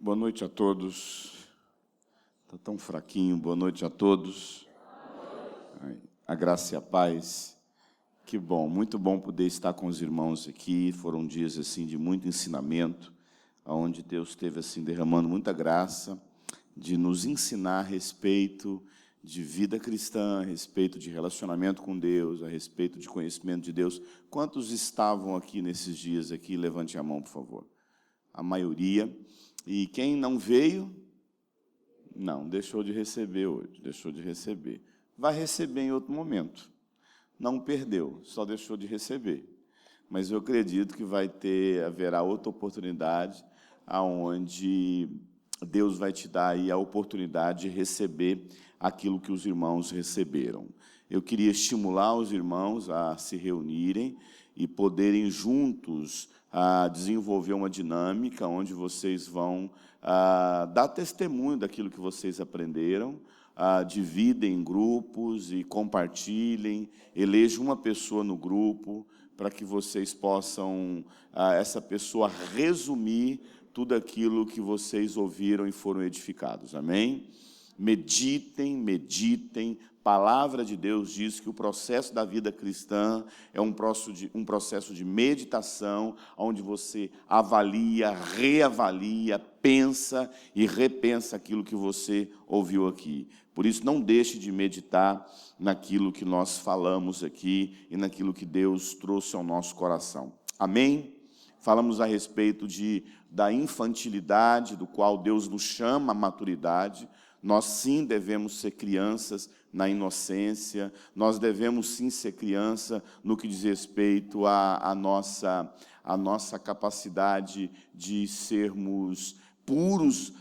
Boa noite a todos. Está tão fraquinho. Boa noite a todos. A graça e a paz. Que bom, muito bom poder estar com os irmãos aqui. Foram dias assim de muito ensinamento, onde Deus esteve assim derramando muita graça de nos ensinar a respeito de vida cristã, a respeito de relacionamento com Deus, a respeito de conhecimento de Deus. Quantos estavam aqui nesses dias aqui? Levante a mão, por favor. A maioria. E quem não veio, não, deixou de receber hoje, deixou de receber. Vai receber em outro momento. Não perdeu, só deixou de receber. Mas eu acredito que haverá outra oportunidade, aonde Deus vai te dar aí a oportunidade de receber aquilo que os irmãos receberam. Eu queria estimular os irmãos a se reunirem e poderem juntos desenvolver uma dinâmica onde vocês vão dar testemunho daquilo que vocês aprenderam, dividem em grupos e compartilhem, elejam uma pessoa no grupo para que vocês possam, essa pessoa, resumir tudo aquilo que vocês ouviram e foram edificados. Amém? Meditem, meditem. Palavra de Deus diz que o processo da vida cristã é um processo de meditação, onde você avalia, reavalia, pensa e repensa aquilo que você ouviu aqui. Por isso, não deixe de meditar naquilo que nós falamos aqui e naquilo que Deus trouxe ao nosso coração. Amém? Falamos a respeito da infantilidade, do qual Deus nos chama à maturidade. Nós, sim, devemos ser crianças na inocência, nós devemos, sim, ser criança no que diz respeito à nossa capacidade de sermos puros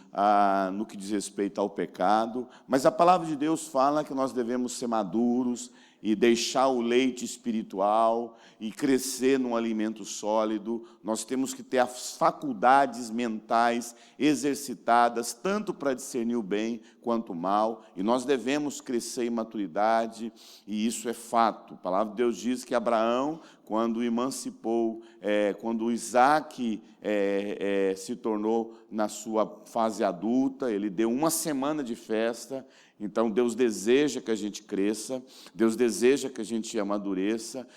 no que diz respeito ao pecado, mas a palavra de Deus fala que nós devemos ser maduros e deixar o leite espiritual e crescer num alimento sólido. Nós temos que ter as faculdades mentais exercitadas, tanto para discernir o bem quanto o mal, e nós devemos crescer em maturidade, e isso é fato. A palavra de Deus diz que Abraão, quando emancipou, quando Isaac se tornou na sua fase adulta, ele deu uma semana de festa. Então, Deus deseja que a gente cresça, Deus deseja que a gente amadureça.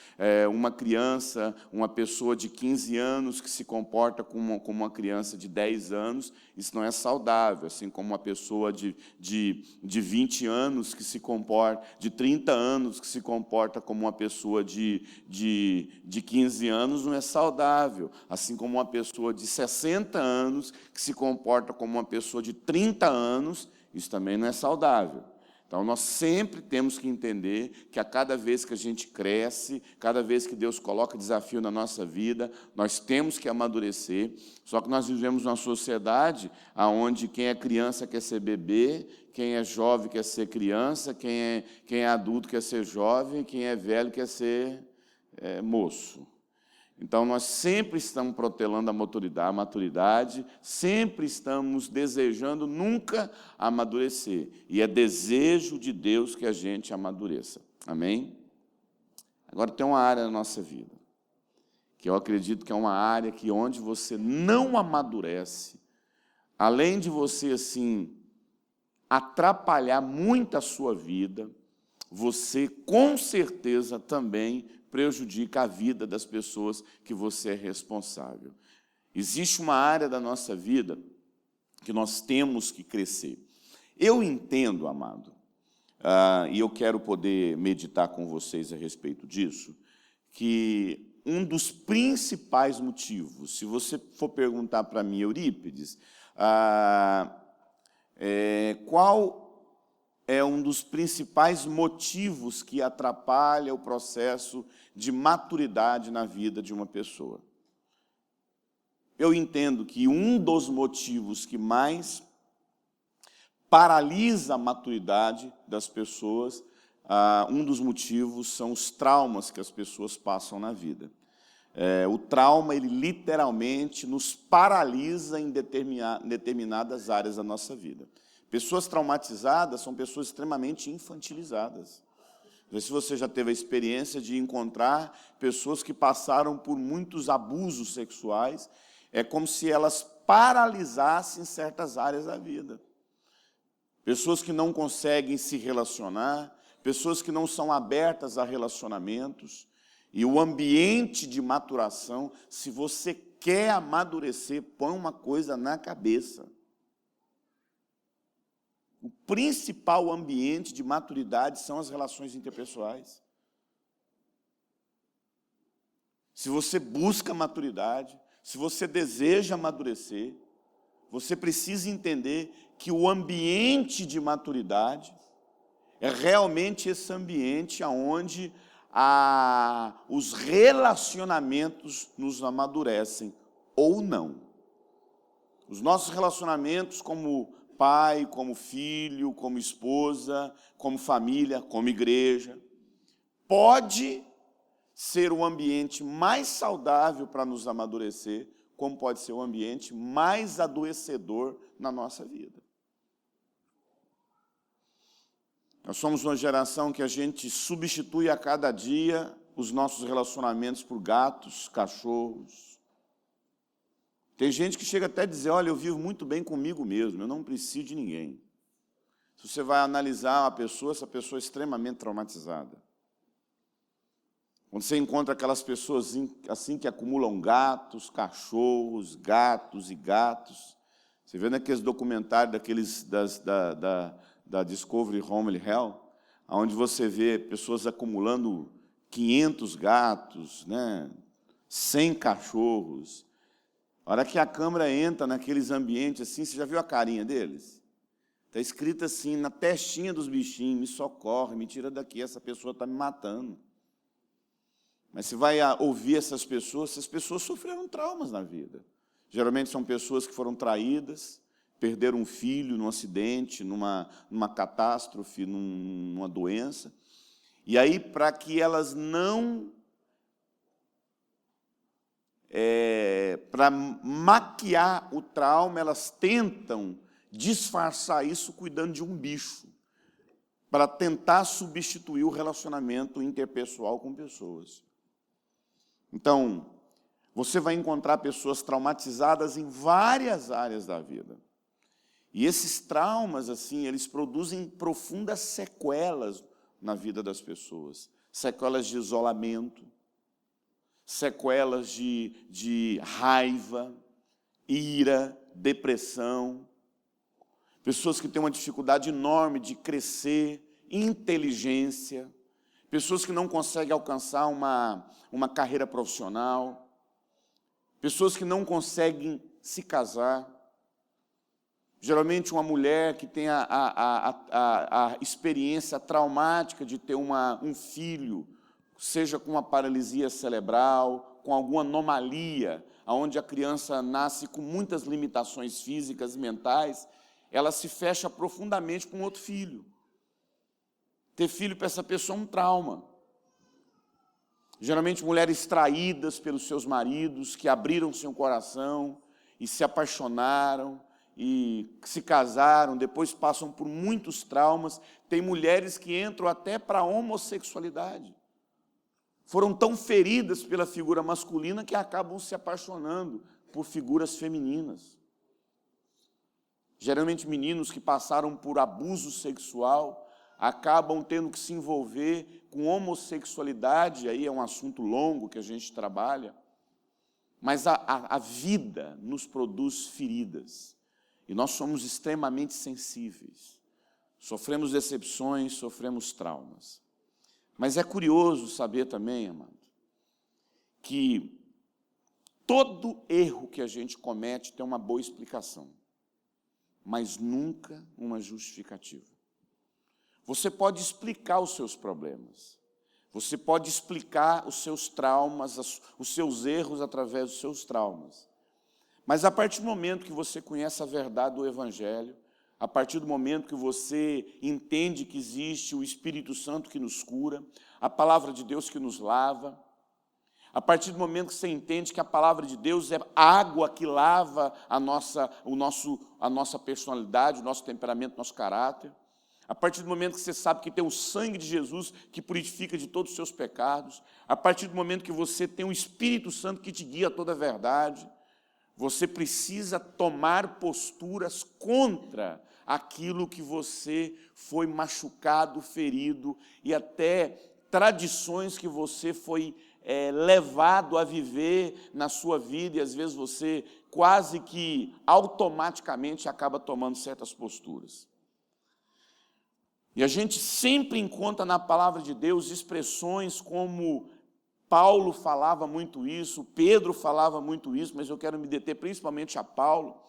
Uma criança, uma pessoa de 15 anos que se comporta como uma criança de 10 anos, isso não é saudável, assim como uma pessoa de 20 anos que se comporta, de 30 anos que se comporta como uma pessoa de 15 anos, não é saudável, assim como uma pessoa de 60 anos que se comporta como uma pessoa de 30 anos, isso também não é saudável. Então, nós sempre temos que entender que a cada vez que a gente cresce, cada vez que Deus coloca desafio na nossa vida, nós temos que amadurecer. Só que nós vivemos numa sociedade onde quem é criança quer ser bebê, quem é jovem quer ser criança, quem é adulto quer ser jovem, quem é velho quer ser moço. Então, nós sempre estamos protelando a maturidade, sempre estamos desejando nunca amadurecer. E é desejo de Deus que a gente amadureça. Amém? Agora, tem uma área na nossa vida, que eu acredito que é uma área que onde você não amadurece, além de você, assim, atrapalhar muito a sua vida, você, com certeza, também prejudica a vida das pessoas que você é responsável. Existe uma área da nossa vida que nós temos que crescer. Eu entendo, amado, e eu quero poder meditar com vocês a respeito disso, que um dos principais motivos, se você for perguntar para mim, Eurípides, qual é um dos principais motivos que atrapalha o processo de maturidade na vida de uma pessoa? Eu entendo que um dos motivos que mais paralisa a maturidade das pessoas, um dos motivos são os traumas que as pessoas passam na vida. O trauma, ele literalmente nos paralisa em determinadas áreas da nossa vida. Pessoas traumatizadas são pessoas extremamente infantilizadas. Não sei se você já teve a experiência de encontrar pessoas que passaram por muitos abusos sexuais. É como se elas paralisassem certas áreas da vida. Pessoas que não conseguem se relacionar, pessoas que não são abertas a relacionamentos. E o ambiente de maturação, se você quer amadurecer, põe uma coisa na cabeça. O principal ambiente de maturidade são as relações interpessoais. Se você busca maturidade, se você deseja amadurecer, você precisa entender que o ambiente de maturidade é realmente esse ambiente onde os relacionamentos nos amadurecem, ou não. Os nossos relacionamentos como pai, como filho, como esposa, como família, como igreja, pode ser o ambiente mais saudável para nos amadurecer, como pode ser o ambiente mais adoecedor na nossa vida. Nós somos uma geração que a gente substitui a cada dia os nossos relacionamentos por gatos, cachorros. Tem gente que chega até a dizer, olha, eu vivo muito bem comigo mesmo, eu não preciso de ninguém. Se você vai analisar uma pessoa, essa pessoa é extremamente traumatizada. Quando você encontra aquelas pessoas assim que acumulam gatos, cachorros, gatos e gatos, você vê naqueles documentários da Discovery Home and Health, onde você vê pessoas acumulando 500 gatos, 100 cachorros. A hora que a câmera entra naqueles ambientes assim, você já viu a carinha deles? Está escrito assim, na testinha dos bichinhos, me socorre, me tira daqui, essa pessoa está me matando. Mas você vai ouvir essas pessoas sofreram traumas na vida. Geralmente são pessoas que foram traídas, perderam um filho num acidente, numa catástrofe, numa doença. E aí, para que elas não... para maquiar o trauma, elas tentam disfarçar isso cuidando de um bicho, para tentar substituir o relacionamento interpessoal com pessoas. Então, você vai encontrar pessoas traumatizadas em várias áreas da vida. E esses traumas, assim, eles produzem profundas sequelas na vida das pessoas. Sequelas de isolamento, sequelas de raiva, ira, depressão. Pessoas que têm uma dificuldade enorme de crescer, inteligência. Pessoas que não conseguem alcançar uma carreira profissional. Pessoas que não conseguem se casar. Geralmente uma mulher que tem a experiência traumática de ter um filho, seja com uma paralisia cerebral, com alguma anomalia, onde a criança nasce com muitas limitações físicas e mentais, ela se fecha profundamente com outro filho. Ter filho para essa pessoa é um trauma. Geralmente mulheres traídas pelos seus maridos, que abriram seu coração e se apaixonaram, e se casaram, depois passam por muitos traumas. Tem mulheres que entram até para a homossexualidade. Foram tão feridas pela figura masculina que acabam se apaixonando por figuras femininas. Geralmente meninos que passaram por abuso sexual acabam tendo que se envolver com homossexualidade, aí é um assunto longo que a gente trabalha, mas a vida nos produz feridas. E nós somos extremamente sensíveis. Sofremos decepções, sofremos traumas. Mas é curioso saber também, amado, que todo erro que a gente comete tem uma boa explicação, mas nunca uma justificativa. Você pode explicar os seus problemas. Você pode explicar os seus traumas, os seus erros através dos seus traumas. Mas a partir do momento que você conhece a verdade do Evangelho, a partir do momento que você entende que existe o Espírito Santo que nos cura, a Palavra de Deus que nos lava, a partir do momento que você entende que a Palavra de Deus é água que lava a nossa personalidade, o nosso temperamento, o nosso caráter, a partir do momento que você sabe que tem o sangue de Jesus que purifica de todos os seus pecados, a partir do momento que você tem o Espírito Santo que te guia a toda a verdade, Você precisa tomar posturas contra aquilo que você foi machucado, ferido, e até tradições que você foi levado a viver na sua vida, e às vezes você quase que automaticamente acaba tomando certas posturas. E a gente sempre encontra na palavra de Deus expressões como Paulo falava muito isso, Pedro falava muito isso, mas eu quero me deter principalmente a Paulo,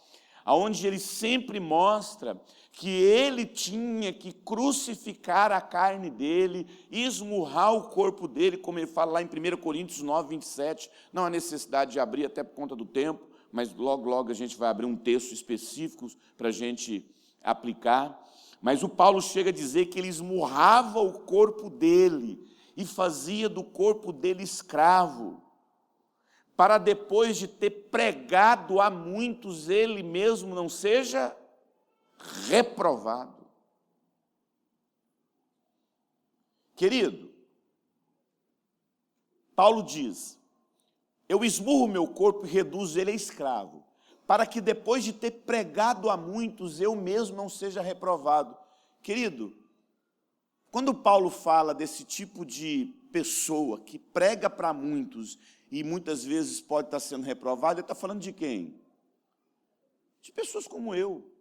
aonde ele sempre mostra que ele tinha que crucificar a carne dele, esmurrar o corpo dele, como ele fala lá em 1 Coríntios 9, 27, não há necessidade de abrir até por conta do tempo, mas logo a gente vai abrir um texto específico para a gente aplicar. Mas o Paulo chega a dizer que ele esmurrava o corpo dele e fazia do corpo dele escravo, para depois de ter pregado a muitos, ele mesmo não seja reprovado. Querido, Paulo diz, eu esmurro meu corpo e reduzo ele a escravo, para que depois de ter pregado a muitos, eu mesmo não seja reprovado. Querido, quando Paulo fala desse tipo de pessoa que prega para muitos e muitas vezes pode estar sendo reprovado, ele está falando de quem? De pessoas como eu,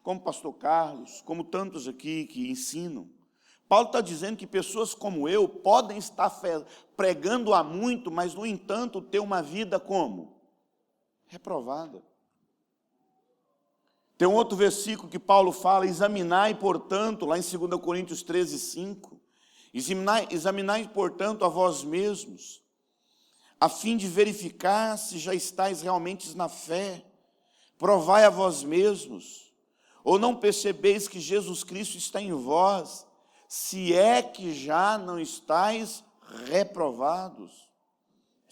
como o pastor Carlos, como tantos aqui que ensinam. Paulo está dizendo que pessoas como eu podem estar pregando a muito, mas, no entanto, ter uma vida como? Reprovada. Tem um outro versículo que Paulo fala, examinai, portanto, lá em 2 Coríntios 13, 5, examinai, portanto, a vós mesmos, a fim de verificar se já estáis realmente na fé, provai a vós mesmos, ou não percebeis que Jesus Cristo está em vós, se é que já não estáis reprovados.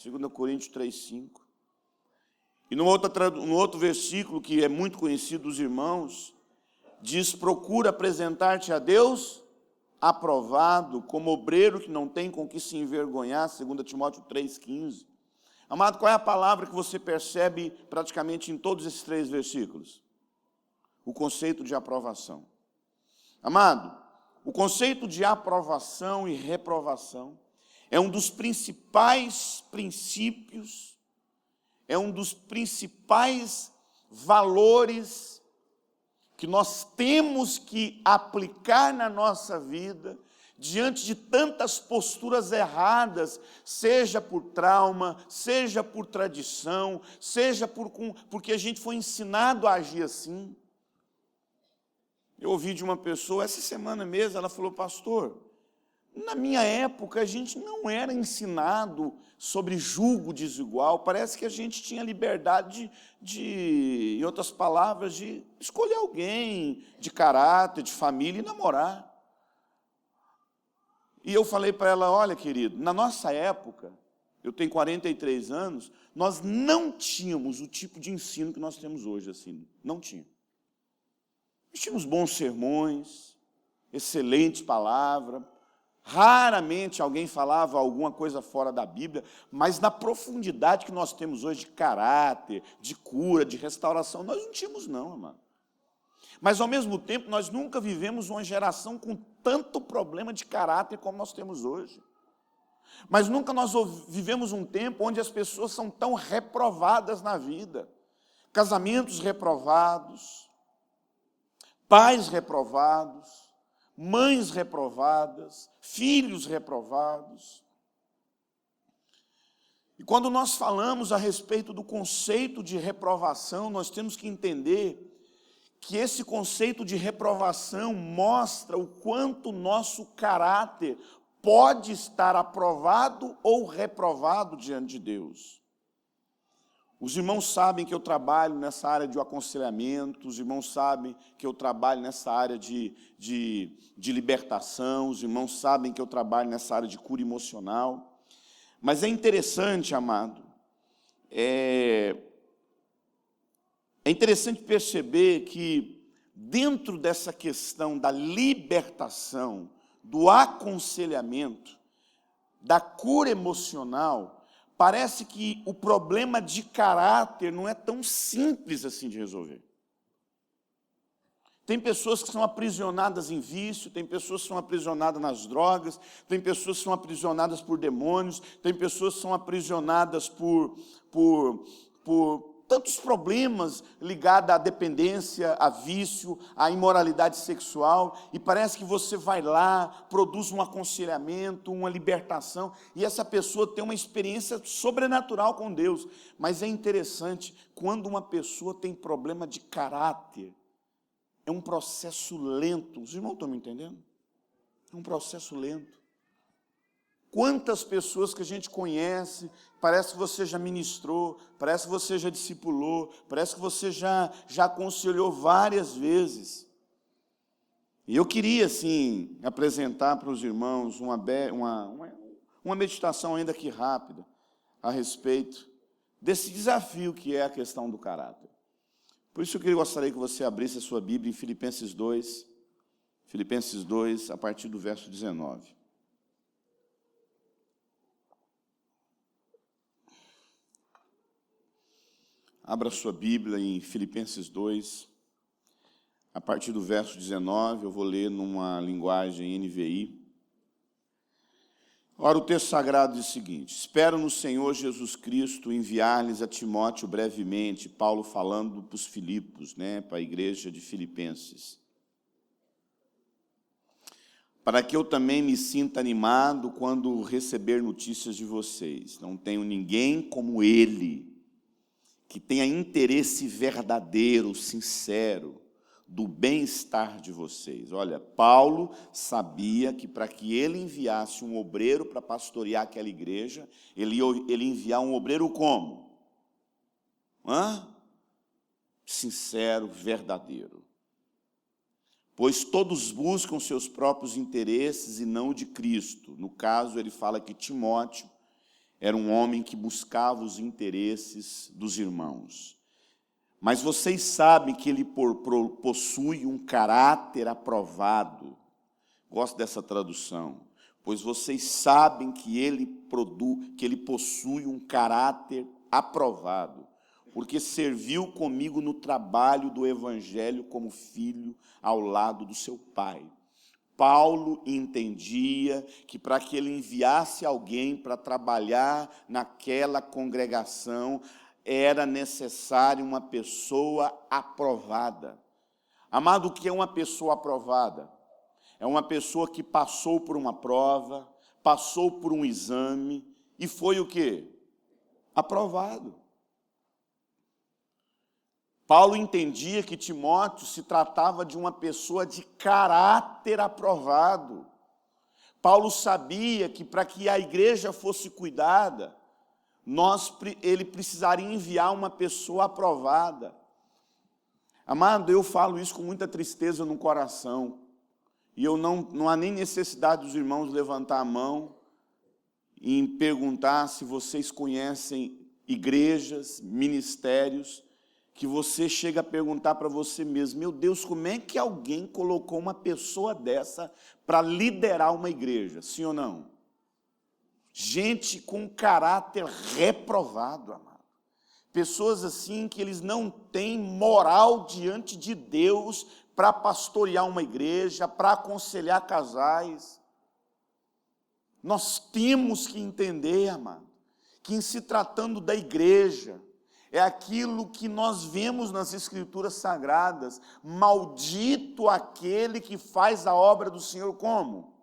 2 Coríntios 3, 5. E no outro versículo, que é muito conhecido dos irmãos, diz, procura apresentar-te a Deus aprovado, como obreiro que não tem com que se envergonhar, 2 Timóteo 3,15. Amado, qual é a palavra que você percebe praticamente em todos esses 3 versículos? O conceito de aprovação. Amado, o conceito de aprovação e reprovação é um dos principais princípios, é um dos principais valores que nós temos que aplicar na nossa vida, diante de tantas posturas erradas, seja por trauma, seja por tradição, seja porque a gente foi ensinado a agir assim. Eu ouvi de uma pessoa, essa semana mesmo, ela falou, pastor, na minha época a gente não era ensinado sobre julgo desigual, parece que a gente tinha liberdade em outras palavras, de escolher alguém de caráter, de família e namorar. E eu falei para ela, olha querido, na nossa época, eu tenho 43 anos, nós não tínhamos o tipo de ensino que nós temos hoje, assim, não tinha. Nós tínhamos bons sermões, excelente palavra, raramente alguém falava alguma coisa fora da Bíblia, mas na profundidade que nós temos hoje de caráter, de cura, de restauração, nós não tínhamos não, amado. Mas, ao mesmo tempo, nós nunca vivemos uma geração com tanto problema de caráter como nós temos hoje. Mas nunca nós vivemos um tempo onde as pessoas são tão reprovadas na vida. Casamentos reprovados, pais reprovados, mães reprovadas, filhos reprovados. E quando nós falamos a respeito do conceito de reprovação, nós temos que entender que esse conceito de reprovação mostra o quanto o nosso caráter pode estar aprovado ou reprovado diante de Deus. Os irmãos sabem que eu trabalho nessa área de aconselhamento, os irmãos sabem que eu trabalho nessa área de libertação, os irmãos sabem que eu trabalho nessa área de cura emocional. Mas é interessante, amado, é interessante perceber que dentro dessa questão da libertação, do aconselhamento, da cura emocional, parece que o problema de caráter não é tão simples assim de resolver. Tem pessoas que são aprisionadas em vício, tem pessoas que são aprisionadas nas drogas, tem pessoas que são aprisionadas por demônios, tem pessoas que são aprisionadas por tantos problemas ligados à dependência, a vício, à imoralidade sexual, e parece que você vai lá, produz um aconselhamento, uma libertação, e essa pessoa tem uma experiência sobrenatural com Deus. Mas é interessante, quando uma pessoa tem problema de caráter, é um processo lento. Os irmãos estão me entendendo? É um processo lento. Quantas pessoas que a gente conhece, parece que você já ministrou, parece que você já discipulou, parece que você já aconselhou várias vezes. E eu queria, assim, apresentar para os irmãos uma meditação ainda que rápida a respeito desse desafio que é a questão do caráter. Por isso eu gostaria que você abrisse a sua Bíblia em Filipenses 2, a partir do verso 19. Abra sua Bíblia em Filipenses 2, a partir do verso 19, eu vou ler numa linguagem NVI. Ora, o texto sagrado diz o seguinte: espero no Senhor Jesus Cristo enviar-lhes a Timóteo brevemente, Paulo falando para os Filipos, para a igreja de Filipenses, para que eu também me sinta animado quando receber notícias de vocês. Não tenho ninguém como ele, que tenha interesse verdadeiro, sincero, do bem-estar de vocês. Olha, Paulo sabia que para que ele enviasse um obreiro para pastorear aquela igreja, ele ia enviar um obreiro como? Sincero, verdadeiro. Pois todos buscam seus próprios interesses e não o de Cristo. No caso, ele fala que Timóteo era um homem que buscava os interesses dos irmãos. Mas vocês sabem que ele possui um caráter aprovado. Gosto dessa tradução. Pois vocês sabem que ele possui um caráter aprovado, porque serviu comigo no trabalho do evangelho como filho ao lado do seu pai. Paulo entendia que para que ele enviasse alguém para trabalhar naquela congregação, era necessário uma pessoa aprovada. Amado, o que é uma pessoa aprovada? É uma pessoa que passou por uma prova, passou por um exame e foi o quê? Aprovado. Paulo entendia que Timóteo se tratava de uma pessoa de caráter aprovado. Paulo sabia que para que a igreja fosse cuidada, ele precisaria enviar uma pessoa aprovada. Amado, eu falo isso com muita tristeza no coração. E não há nem necessidade dos irmãos levantar a mão e perguntar se vocês conhecem igrejas, ministérios, que você chega a perguntar para você mesmo: meu Deus, como é que alguém colocou uma pessoa dessa para liderar uma igreja? Sim ou não? Gente com caráter reprovado, amado. Pessoas assim que eles não têm moral diante de Deus para pastorear uma igreja, para aconselhar casais. Nós temos que entender, amado, que em se tratando da igreja, é aquilo que nós vemos nas Escrituras Sagradas: maldito aquele que faz a obra do Senhor como?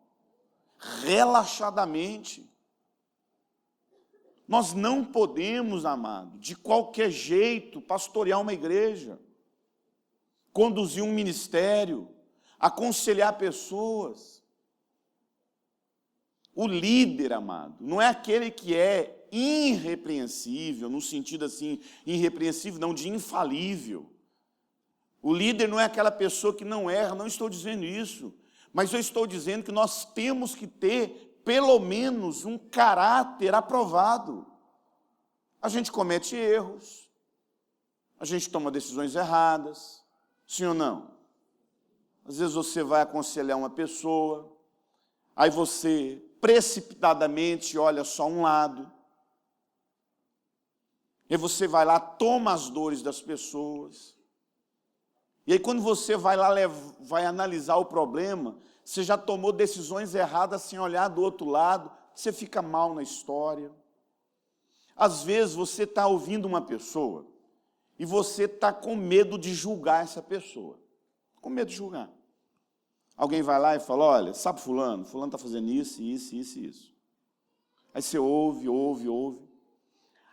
Relaxadamente. Nós não podemos, amado, de qualquer jeito pastorear uma igreja, conduzir um ministério, aconselhar pessoas. O líder, amado, não é aquele que é irrepreensível, no sentido assim, irrepreensível não, de infalível. O líder não é aquela pessoa que não erra, não estou dizendo isso, mas eu estou dizendo que nós temos que ter pelo menos um caráter aprovado. A gente comete erros, a gente toma decisões erradas, sim ou não? Às vezes você vai aconselhar uma pessoa, aí você precipitadamente olha só um lado, E aí você vai lá, toma as dores das pessoas. E aí quando você vai lá, vai analisar o problema, você já tomou decisões erradas sem olhar do outro lado, você fica mal na história. Às vezes você está ouvindo uma pessoa e você está com medo de julgar essa pessoa. Com medo de julgar. Alguém vai lá e fala, olha, sabe fulano está fazendo isso, isso, isso e isso. Aí você ouve.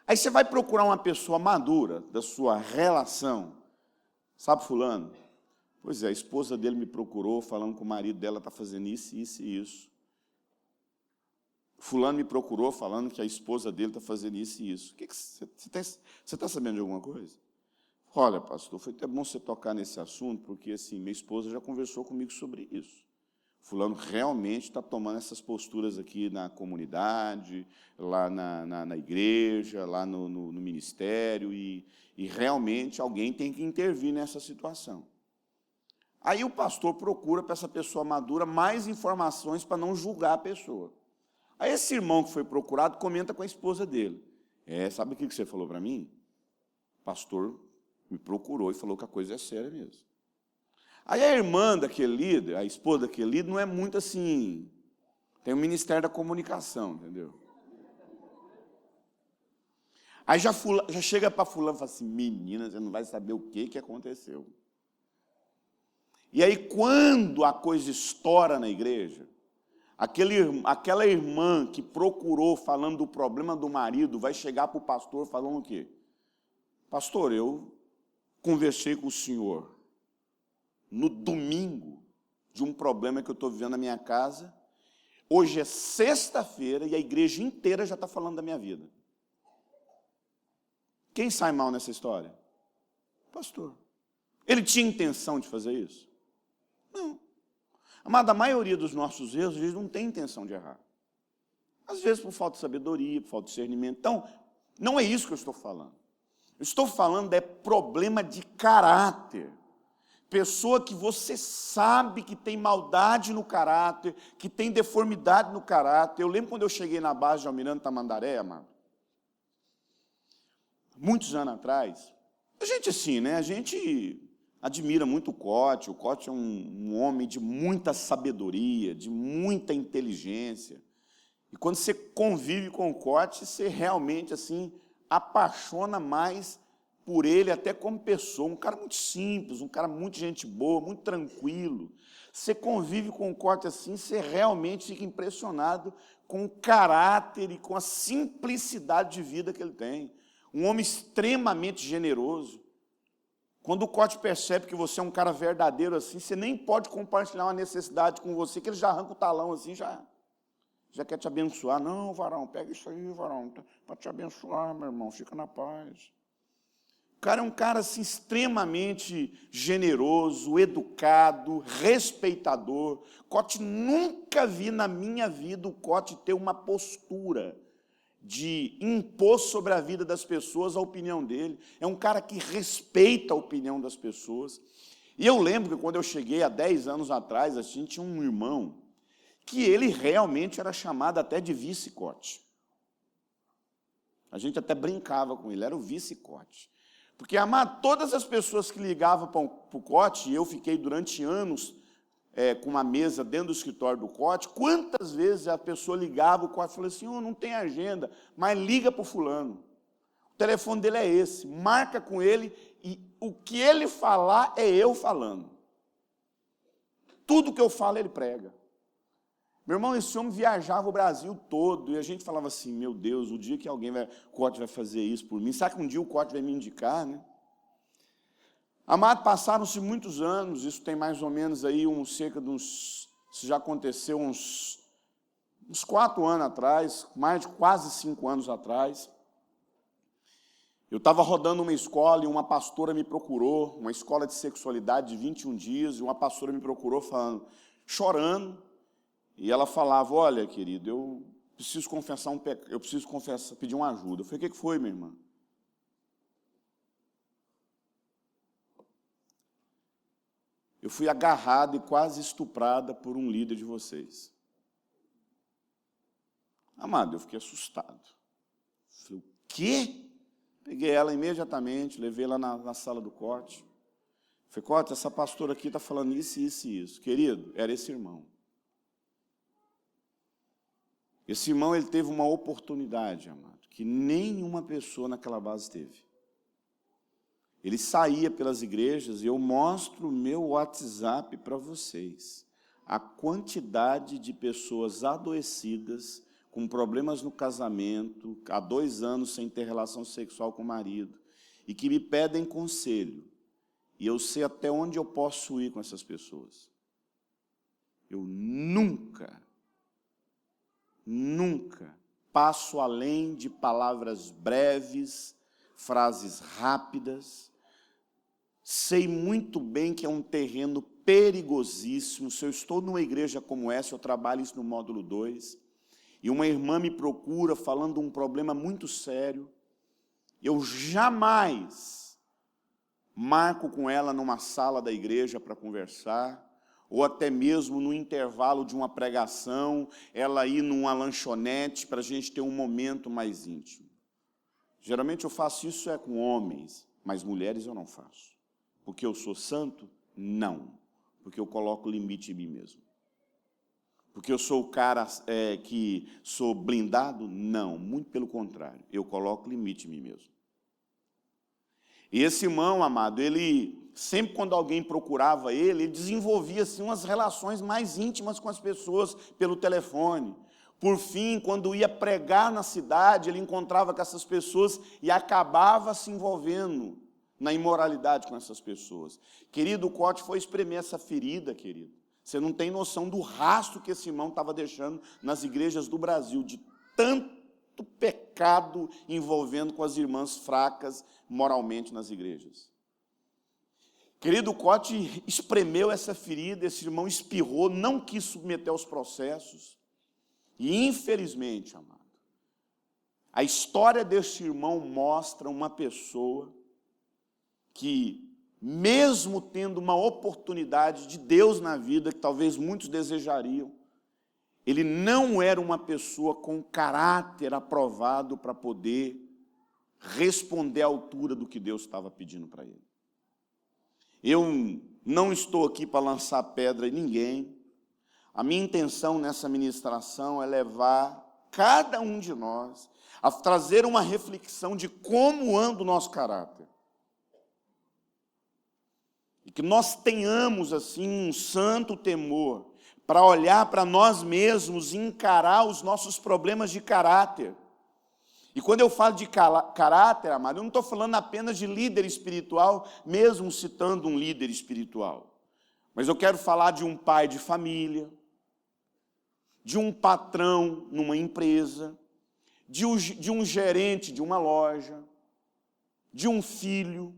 Aí você vai procurar uma pessoa madura da sua relação. Sabe fulano? Pois é, a esposa dele me procurou falando que o marido dela está fazendo isso, isso e isso. Fulano me procurou falando que a esposa dele está fazendo isso e isso. O que você está sabendo de alguma coisa? Olha, pastor, foi até bom você tocar nesse assunto, porque assim, minha esposa já conversou comigo sobre isso. Fulano realmente está tomando essas posturas aqui na comunidade, lá na igreja, lá no ministério, e realmente alguém tem que intervir nessa situação. Aí o pastor procura para essa pessoa madura mais informações para não julgar a pessoa. Aí esse irmão que foi procurado comenta com a esposa dele. Sabe o que você falou para mim? O pastor me procurou e falou que a coisa é séria mesmo. Aí a irmã daquele líder, a esposa daquele líder, não é muito assim, tem o Ministério da Comunicação, entendeu? Aí já chega para fulano e fala assim, menina, você não vai saber o que aconteceu. E aí quando a coisa estoura na igreja, aquela irmã que procurou falando do problema do marido, vai chegar para o pastor falando o quê? Pastor, eu conversei com o senhor no domingo de um problema que eu estou vivendo na minha casa. Hoje é sexta-feira e a igreja inteira já está falando da minha vida. Quem sai mal nessa história? Pastor. Ele tinha intenção de fazer isso? Não. Amado, a maioria dos nossos erros, eles não tem intenção de errar. Às vezes por falta de sabedoria, por falta de discernimento. Então, não é isso que eu estou falando. Eu estou falando de problema de caráter. Pessoa que você sabe que tem maldade no caráter, que tem deformidade no caráter. Eu lembro quando eu cheguei na base de Almirante Tamandaré, amado, muitos anos atrás, a gente assim, né? A gente admira muito o Cote. O Cote é um homem de muita sabedoria, de muita inteligência. E quando você convive com o Cote, você realmente assim apaixona mais por ele até como pessoa. Um cara muito simples, um cara muito gente boa, muito tranquilo. Você convive com o Cote assim, você realmente fica impressionado com o caráter e com a simplicidade de vida que ele tem. Um homem extremamente generoso. Quando o Cote percebe que você é um cara verdadeiro assim, você nem pode compartilhar uma necessidade com você, que ele já arranca o talão assim, já quer te abençoar. Não, varão, pega isso aí, varão, para te abençoar, meu irmão, fica na paz. O cara é um cara assim, extremamente generoso, educado, respeitador. Cote, nunca vi na minha vida o Cote ter uma postura de impor sobre a vida das pessoas a opinião dele. É um cara que respeita a opinião das pessoas. E eu lembro que quando eu cheguei há 10 anos atrás, assim, tinha um irmão que ele realmente era chamado até de vice-Cote. A gente até brincava com ele, era o vice-Cote. Porque, amado, todas as pessoas que ligavam para o Cote, e eu fiquei durante anos com uma mesa dentro do escritório do Cote, quantas vezes a pessoa ligava, o Cote falou assim, não tem agenda, mas liga para o fulano. O telefone dele é esse, marca com ele, e o que ele falar é eu falando. Tudo que eu falo, ele prega. Meu irmão, esse homem viajava o Brasil todo, e a gente falava assim, meu Deus, o dia que o Cote vai fazer isso por mim, será que um dia o Cote vai me indicar, né? Amado, passaram-se muitos anos, isso tem mais ou menos aí cerca de uns, isso já aconteceu uns 4 anos atrás, mais de quase 5 anos atrás. Eu estava rodando uma escola e uma pastora me procurou, uma escola de sexualidade de 21 dias, e uma pastora me procurou falando, chorando, e ela falava, olha, querido, eu preciso confessar um pecado, eu preciso pedir uma ajuda. Eu falei, o que foi, minha irmã? Eu fui agarrada e quase estuprada por um líder de vocês. Amado, eu fiquei assustado. Falei, o quê? Peguei ela imediatamente, levei ela na sala do corte. Falei, corte, essa pastora aqui está falando isso, isso e isso. Querido, era esse irmão. Esse irmão, ele teve uma oportunidade, amado, que nenhuma pessoa naquela base teve. Ele saía pelas igrejas, e eu mostro o meu WhatsApp para vocês. A quantidade de pessoas adoecidas, com problemas no casamento, há 2 anos sem ter relação sexual com o marido, e que me pedem conselho. E eu sei até onde eu posso ir com essas pessoas. Eu nunca passo além de palavras breves, frases rápidas. Sei muito bem que é um terreno perigosíssimo. Se eu estou numa igreja como essa, eu trabalho isso no módulo 2, e uma irmã me procura falando um problema muito sério, eu jamais marco com ela numa sala da igreja para conversar, ou até mesmo no intervalo de uma pregação, ela ir numa lanchonete para a gente ter um momento mais íntimo. Geralmente eu faço isso com homens, mas mulheres eu não faço. Porque eu sou santo? Não. Porque eu coloco limite em mim mesmo. Porque eu sou o cara que sou blindado? Não, muito pelo contrário. Eu coloco limite em mim mesmo. E esse irmão, amado, ele, sempre quando alguém procurava ele desenvolvia assim, umas relações mais íntimas com as pessoas pelo telefone. Por fim, quando ia pregar na cidade, ele encontrava com essas pessoas e acabava se envolvendo na imoralidade com essas pessoas. Querido, o corte foi espremer essa ferida, querido. Você não tem noção do rastro que esse irmão estava deixando nas igrejas do Brasil, de tanto pecado envolvendo com as irmãs fracas moralmente nas igrejas. Querido, o corte espremeu essa ferida, esse irmão espirrou, não quis submeter aos processos. E, infelizmente, amado, a história desse irmão mostra uma pessoa que, mesmo tendo uma oportunidade de Deus na vida, que talvez muitos desejariam, ele não era uma pessoa com caráter aprovado para poder responder à altura do que Deus estava pedindo para ele. Eu não estou aqui para lançar pedra em ninguém. A minha intenção nessa ministração é levar cada um de nós a trazer uma reflexão de como anda o nosso caráter. E que nós tenhamos, assim, um santo temor para olhar para nós mesmos e encarar os nossos problemas de caráter. E quando eu falo de caráter, amado, eu não estou falando apenas de líder espiritual, mesmo citando um líder espiritual. Mas eu quero falar de um pai de família, de um patrão numa empresa, de um gerente de uma loja, de um filho.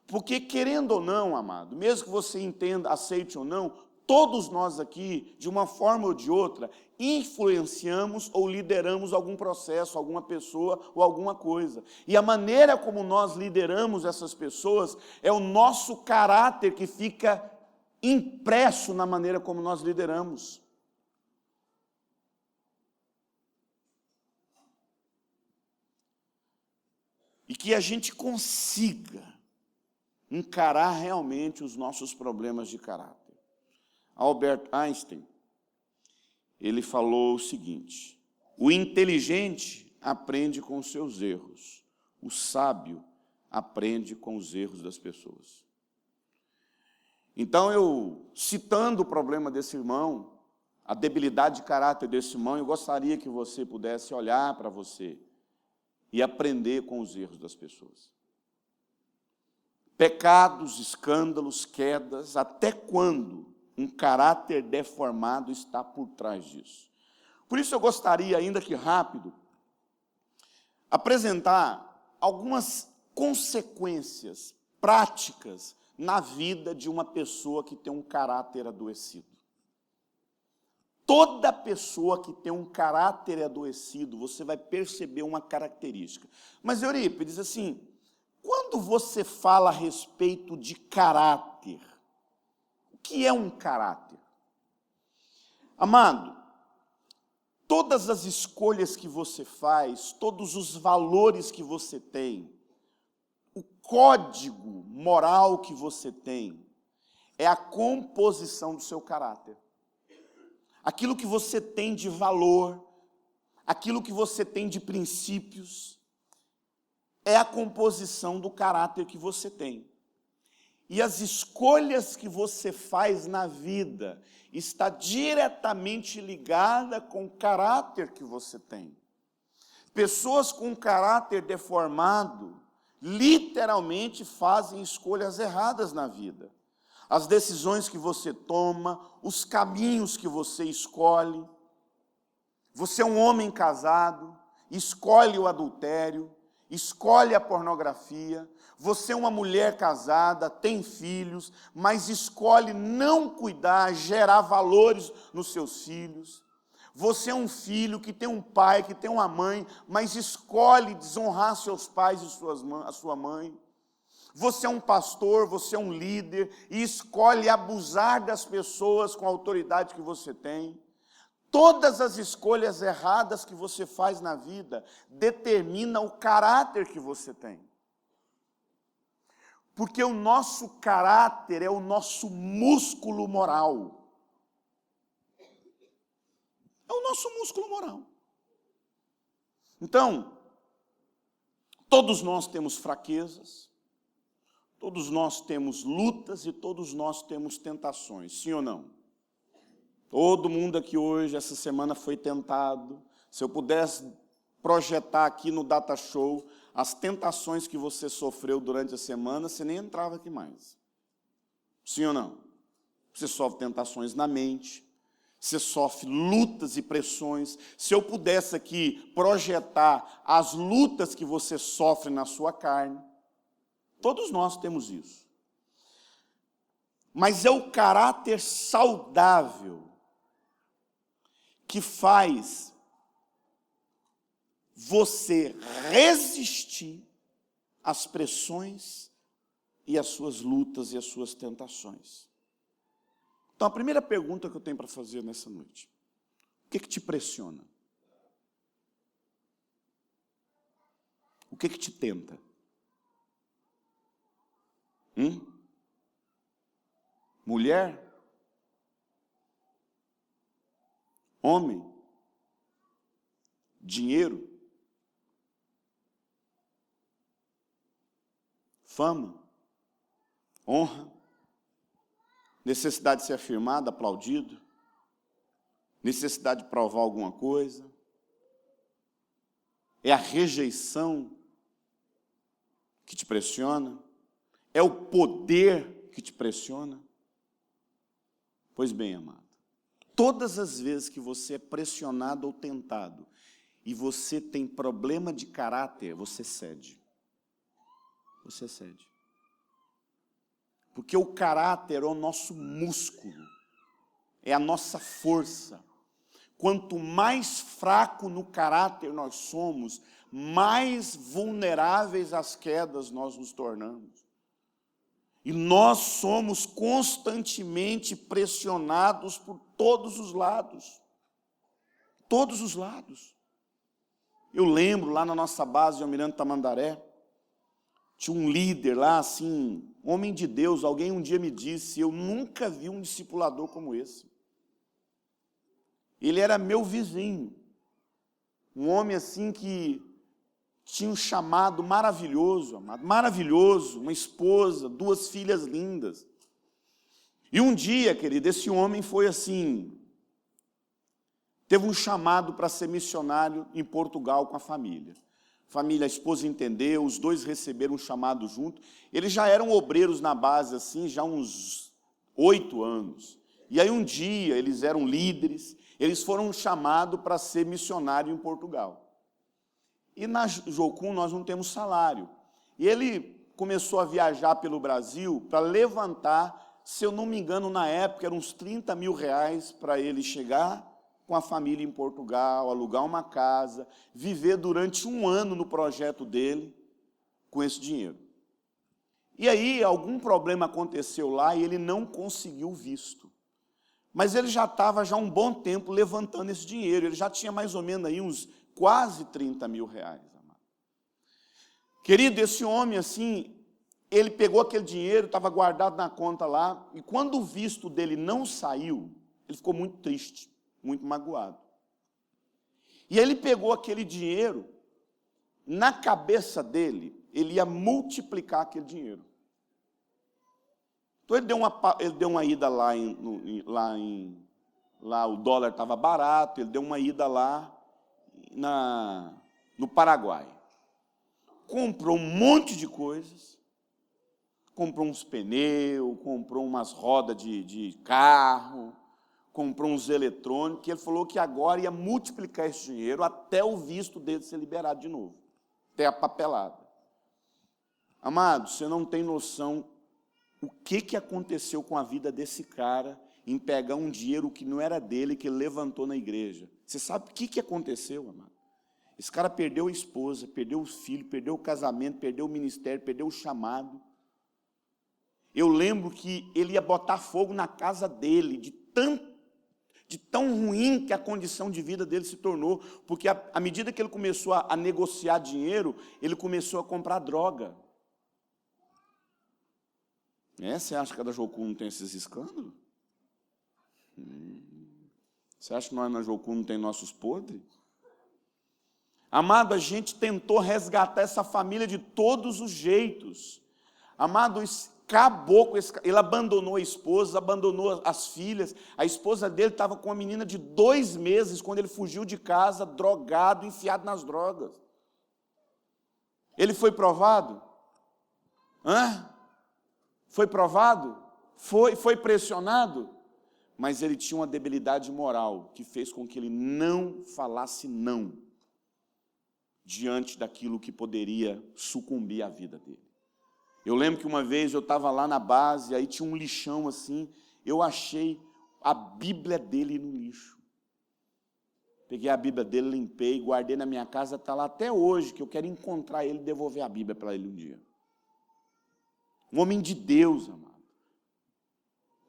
Porque, querendo ou não, amado, mesmo que você entenda, aceite ou não, todos nós aqui, de uma forma ou de outra, influenciamos ou lideramos algum processo, alguma pessoa ou alguma coisa. E a maneira como nós lideramos essas pessoas é o nosso caráter que fica impresso na maneira como nós lideramos. E que a gente consiga encarar realmente os nossos problemas de caráter. Albert Einstein, ele falou o seguinte: o inteligente aprende com os seus erros, o sábio aprende com os erros das pessoas. Então, eu, citando o problema desse irmão, a debilidade de caráter desse irmão, eu gostaria que você pudesse olhar para você e aprender com os erros das pessoas. Pecados, escândalos, quedas, até quando um caráter deformado está por trás disso? Por isso eu gostaria, ainda que rápido, apresentar algumas consequências práticas na vida de uma pessoa que tem um caráter adoecido. Toda pessoa que tem um caráter adoecido, você vai perceber uma característica. Mas, Eurípides, assim, quando você fala a respeito de caráter, o que é um caráter? Amado, todas as escolhas que você faz, todos os valores que você tem, código moral que você tem é a composição do seu caráter. Aquilo que você tem de valor, aquilo que você tem de princípios, é a composição do caráter que você tem. E as escolhas que você faz na vida está diretamente ligada com o caráter que você tem. Pessoas com caráter deformado, literalmente fazem escolhas erradas na vida. As decisões que você toma, os caminhos que você escolhe. Você é um homem casado, escolhe o adultério, escolhe a pornografia. Você é uma mulher casada, tem filhos, mas escolhe não cuidar, gerar valores nos seus filhos. Você é um filho que tem um pai, que tem uma mãe, mas escolhe desonrar seus pais e a sua mãe. Você é um pastor, você é um líder e escolhe abusar das pessoas com a autoridade que você tem. Todas as escolhas erradas que você faz na vida determinam o caráter que você tem. Porque o nosso caráter é o nosso músculo moral. É o nosso músculo moral. Então, todos nós temos fraquezas, todos nós temos lutas e todos nós temos tentações, sim ou não? Todo mundo aqui hoje, essa semana, foi tentado. Se eu pudesse projetar aqui no Data Show as tentações que você sofreu durante a semana, você nem entrava aqui mais. Sim ou não? Você sofre tentações na mente, você sofre lutas e pressões. Se eu pudesse aqui projetar as lutas que você sofre na sua carne, todos nós temos isso. Mas é o caráter saudável que faz você resistir às pressões e às suas lutas e às suas tentações. Então, a primeira pergunta que eu tenho para fazer nessa noite: o que te pressiona? O que te tenta? Mulher? Homem? Dinheiro? Fama? Honra? Necessidade de ser afirmado, aplaudido? Necessidade de provar alguma coisa? É a rejeição que te pressiona? É o poder que te pressiona? Pois bem, amado, todas as vezes que você é pressionado ou tentado e você tem problema de caráter, você cede. Você cede. Porque o caráter é o nosso músculo, é a nossa força. Quanto mais fraco no caráter nós somos, mais vulneráveis às quedas nós nos tornamos. E nós somos constantemente pressionados por todos os lados. Todos os lados. Eu lembro, lá na nossa base de Almirante Tamandaré, tinha um líder lá, assim, homem de Deus. Alguém um dia me disse: eu nunca vi um discipulador como esse. Ele era meu vizinho. Um homem assim que tinha um chamado maravilhoso, amado, maravilhoso, uma esposa, 2 filhas lindas. E um dia, querido, esse homem foi assim, teve um chamado para ser missionário em Portugal com a família. A esposa entendeu, os 2 receberam um chamado junto. Eles já eram obreiros na base assim, já uns 8 anos. E aí um dia, eles eram líderes, eles foram chamados para ser missionário em Portugal. E na Jocum nós não temos salário. E ele começou a viajar pelo Brasil para levantar, se eu não me engano, na época, eram uns 30 mil reais para ele chegar com a família em Portugal, alugar uma casa, viver durante 1 ano no projeto dele com esse dinheiro. E aí algum problema aconteceu lá e ele não conseguiu visto. Mas ele já estava um bom tempo levantando esse dinheiro, ele já tinha mais ou menos aí uns quase 30 mil reais. Amado. Querido, esse homem assim, ele pegou aquele dinheiro, estava guardado na conta lá, e quando o visto dele não saiu, ele ficou muito triste, muito magoado. E ele pegou aquele dinheiro, na cabeça dele, ele ia multiplicar aquele dinheiro. Então ele deu uma ida lá o dólar estava barato, ele deu uma ida lá no Paraguai. Comprou um monte de coisas, comprou uns pneus, comprou umas rodas de carro, comprou uns eletrônicos, que ele falou que agora ia multiplicar esse dinheiro até o visto dele ser liberado de novo, até a papelada. Amado, você não tem noção o que aconteceu com a vida desse cara em pegar um dinheiro que não era dele, que ele levantou na igreja. Você sabe o que aconteceu, amado? Esse cara perdeu a esposa, perdeu os filhos, perdeu o casamento, perdeu o ministério, perdeu o chamado. Eu lembro que ele ia botar fogo na casa dele, de tão ruim que a condição de vida dele se tornou, porque à medida que ele começou a negociar dinheiro, ele começou a comprar droga. Você acha que a da Jocum não tem esses escândalos? Você acha que nós na Jocum não tem nossos podres? Amado, a gente tentou resgatar essa família de todos os jeitos. Amado, acabou com esse... Ele abandonou a esposa, abandonou as filhas. A esposa dele estava com uma menina de 2 meses, quando ele fugiu de casa, drogado, enfiado nas drogas. Ele foi provado? Foi provado? Foi pressionado? Mas ele tinha uma debilidade moral, que fez com que ele não falasse não, diante daquilo que poderia sucumbir à vida dele. Eu lembro que uma vez eu estava lá na base, aí tinha um lixão assim, eu achei a Bíblia dele no lixo. Peguei a Bíblia dele, limpei, guardei na minha casa, está lá até hoje, que eu quero encontrar ele e devolver a Bíblia para ele um dia. Um homem de Deus, amado.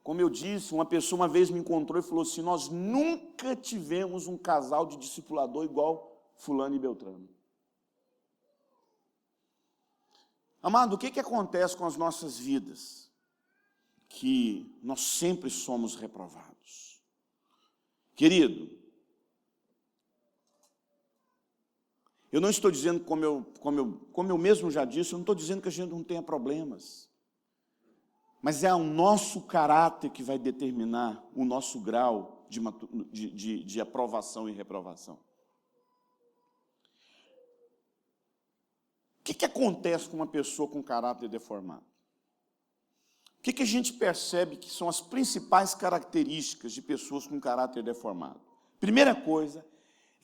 Como eu disse, uma pessoa uma vez me encontrou e falou assim, nós nunca tivemos um casal de discipulador igual fulano e Beltrano. Amado, o que acontece com as nossas vidas? Que nós sempre somos reprovados. Querido, eu não estou dizendo, como eu mesmo já disse, eu não estou dizendo que a gente não tenha problemas. Mas é o nosso caráter que vai determinar o nosso grau de aprovação e reprovação. O que acontece com uma pessoa com caráter deformado? O que a gente percebe que são as principais características de pessoas com caráter deformado? Primeira coisa,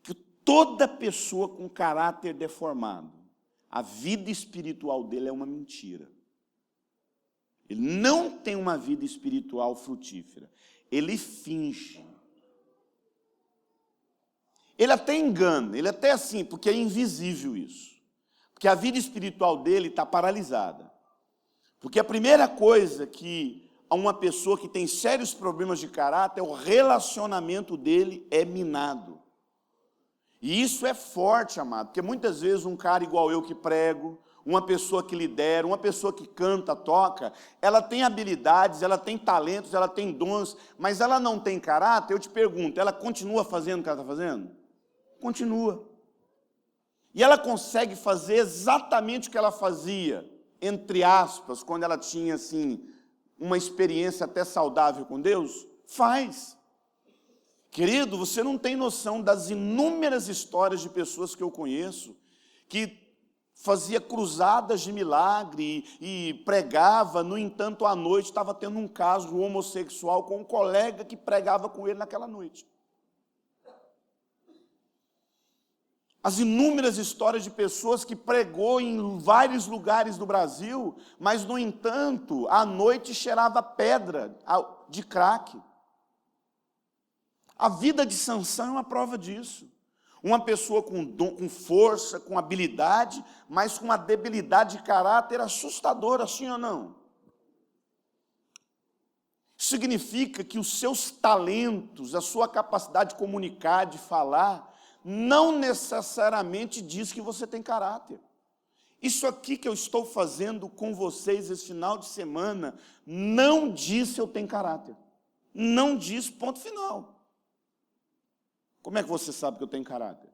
que toda pessoa com caráter deformado, a vida espiritual dele é uma mentira. Ele não tem uma vida espiritual frutífera. Ele finge. Ele até engana, ele até assim, porque é invisível isso. Porque a vida espiritual dele está paralisada. Porque a primeira coisa que uma pessoa que tem sérios problemas de caráter, o relacionamento dele é minado. E isso é forte, amado, porque muitas vezes um cara igual eu que prego, uma pessoa que lidera, uma pessoa que canta, toca, ela tem habilidades, ela tem talentos, ela tem dons, mas ela não tem caráter. Eu te pergunto, ela continua fazendo o que ela está fazendo? Continua. E ela consegue fazer exatamente o que ela fazia, entre aspas, quando ela tinha, assim, uma experiência até saudável com Deus? Faz. Querido, você não tem noção das inúmeras histórias de pessoas que eu conheço, que fazia cruzadas de milagre e pregava, no entanto, à noite estava tendo um caso homossexual com um colega que pregava com ele naquela noite. As inúmeras histórias de pessoas que pregou em vários lugares do Brasil, mas, no entanto, à noite cheirava pedra de crack. A vida de Sansão é uma prova disso. Uma pessoa com força, com habilidade, mas com uma debilidade de caráter assustadora, sim ou não? Significa que os seus talentos, a sua capacidade de comunicar, de falar, não necessariamente diz que você tem caráter. Isso aqui que eu estou fazendo com vocês esse final de semana não diz se eu tenho caráter. Não diz, ponto final. Como é que você sabe que eu tenho caráter?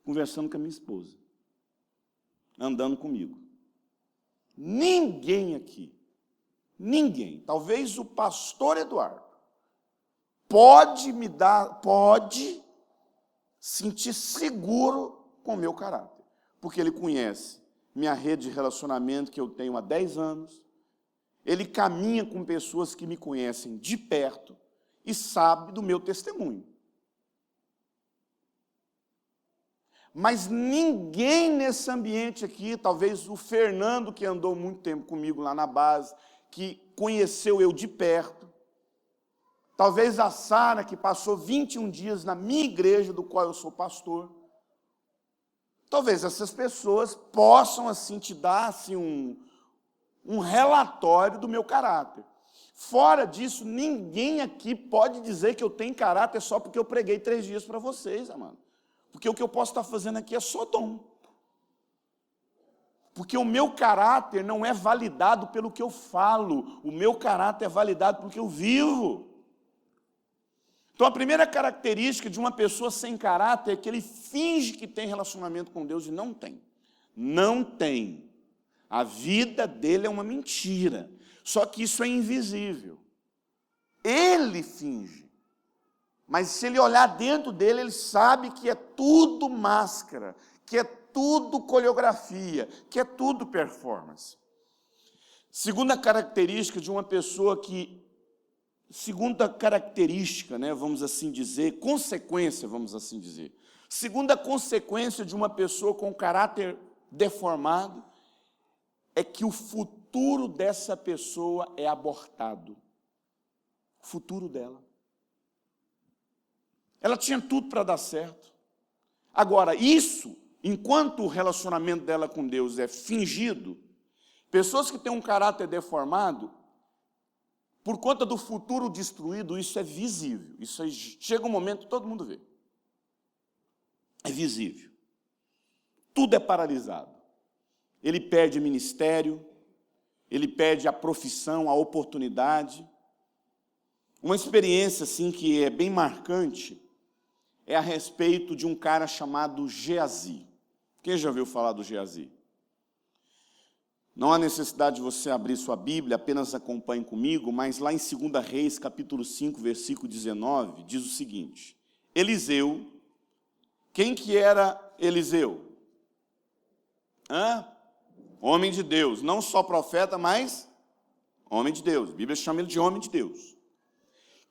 Conversando com a minha esposa. Andando comigo. Ninguém aqui, ninguém, talvez o pastor Eduardo, pode sentir seguro com o meu caráter, porque ele conhece minha rede de relacionamento que eu tenho há 10 anos, ele caminha com pessoas que me conhecem de perto e sabe do meu testemunho. Mas ninguém nesse ambiente aqui, talvez o Fernando, que andou muito tempo comigo lá na base, que conheceu eu de perto, talvez a Sara, que passou 21 dias na minha igreja, do qual eu sou pastor, talvez essas pessoas possam assim te dar assim, um relatório do meu caráter. Fora disso, ninguém aqui pode dizer que eu tenho caráter só porque eu preguei 3 dias para vocês, amado. Porque o que eu posso estar fazendo aqui é só dom. Porque o meu caráter não é validado pelo que eu falo, o meu caráter é validado pelo que eu vivo. Então a primeira característica de uma pessoa sem caráter é que ele finge que tem relacionamento com Deus e não tem. Não tem. A vida dele é uma mentira. Só que isso é invisível. Ele finge. Mas se ele olhar dentro dele, ele sabe que é tudo máscara, que é tudo coreografia, que é tudo performance. Segunda característica de uma pessoa que... Segunda característica, né, vamos assim dizer, consequência, vamos assim dizer. Segunda consequência de uma pessoa com caráter deformado é que o futuro dessa pessoa é abortado. O futuro dela. Ela tinha tudo para dar certo. Agora, isso, enquanto o relacionamento dela com Deus é fingido, pessoas que têm um caráter deformado, por conta do futuro destruído, isso é visível. Isso aí, chega um momento que todo mundo vê. É visível. Tudo é paralisado. Ele perde ministério, ele perde a profissão, a oportunidade. Uma experiência assim que é bem marcante é a respeito de um cara chamado Geazi. Quem já ouviu falar do Geazi? Não há necessidade de você abrir sua Bíblia, apenas acompanhe comigo, mas lá em 2 Reis, capítulo 5, versículo 19, diz o seguinte: Eliseu, quem que era Eliseu? Homem de Deus, não só profeta, mas homem de Deus. A Bíblia chama ele de homem de Deus.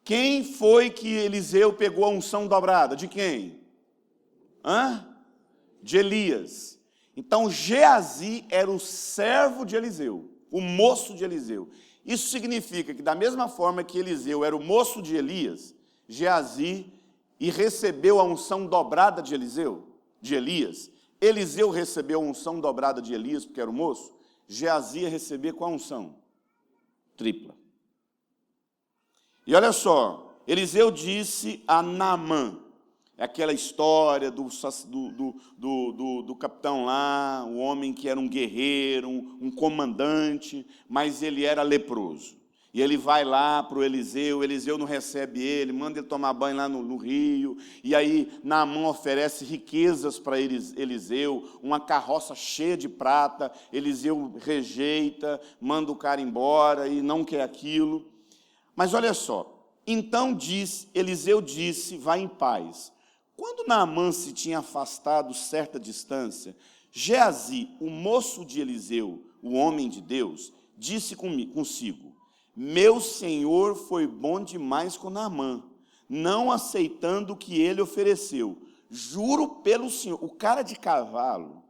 Quem foi que Eliseu pegou a unção dobrada? De quem? De Elias. Então, Geazi era o servo de Eliseu, o moço de Eliseu. Isso significa que, da mesma forma que Eliseu era o moço de Elias, Geazi recebeu a unção dobrada de Elias. Eliseu recebeu a unção dobrada de Elias, porque era o moço. Geazi ia receber qual unção? Tripla. E olha só, Eliseu disse a Naamã, é aquela história do capitão lá, o homem que era um guerreiro, um comandante, mas ele era leproso. E ele vai lá para o Eliseu não recebe ele, manda ele tomar banho lá no rio, e aí Naamã oferece riquezas para Eliseu, uma carroça cheia de prata, Eliseu rejeita, manda o cara embora e não quer aquilo. Mas olha só, então Eliseu disse, vai em paz. Quando Naamã se tinha afastado certa distância, Geazi, o moço de Eliseu, o homem de Deus, disse consigo, meu senhor foi bom demais com Naamã, não aceitando o que ele ofereceu. Juro pelo Senhor, o cara de cavalo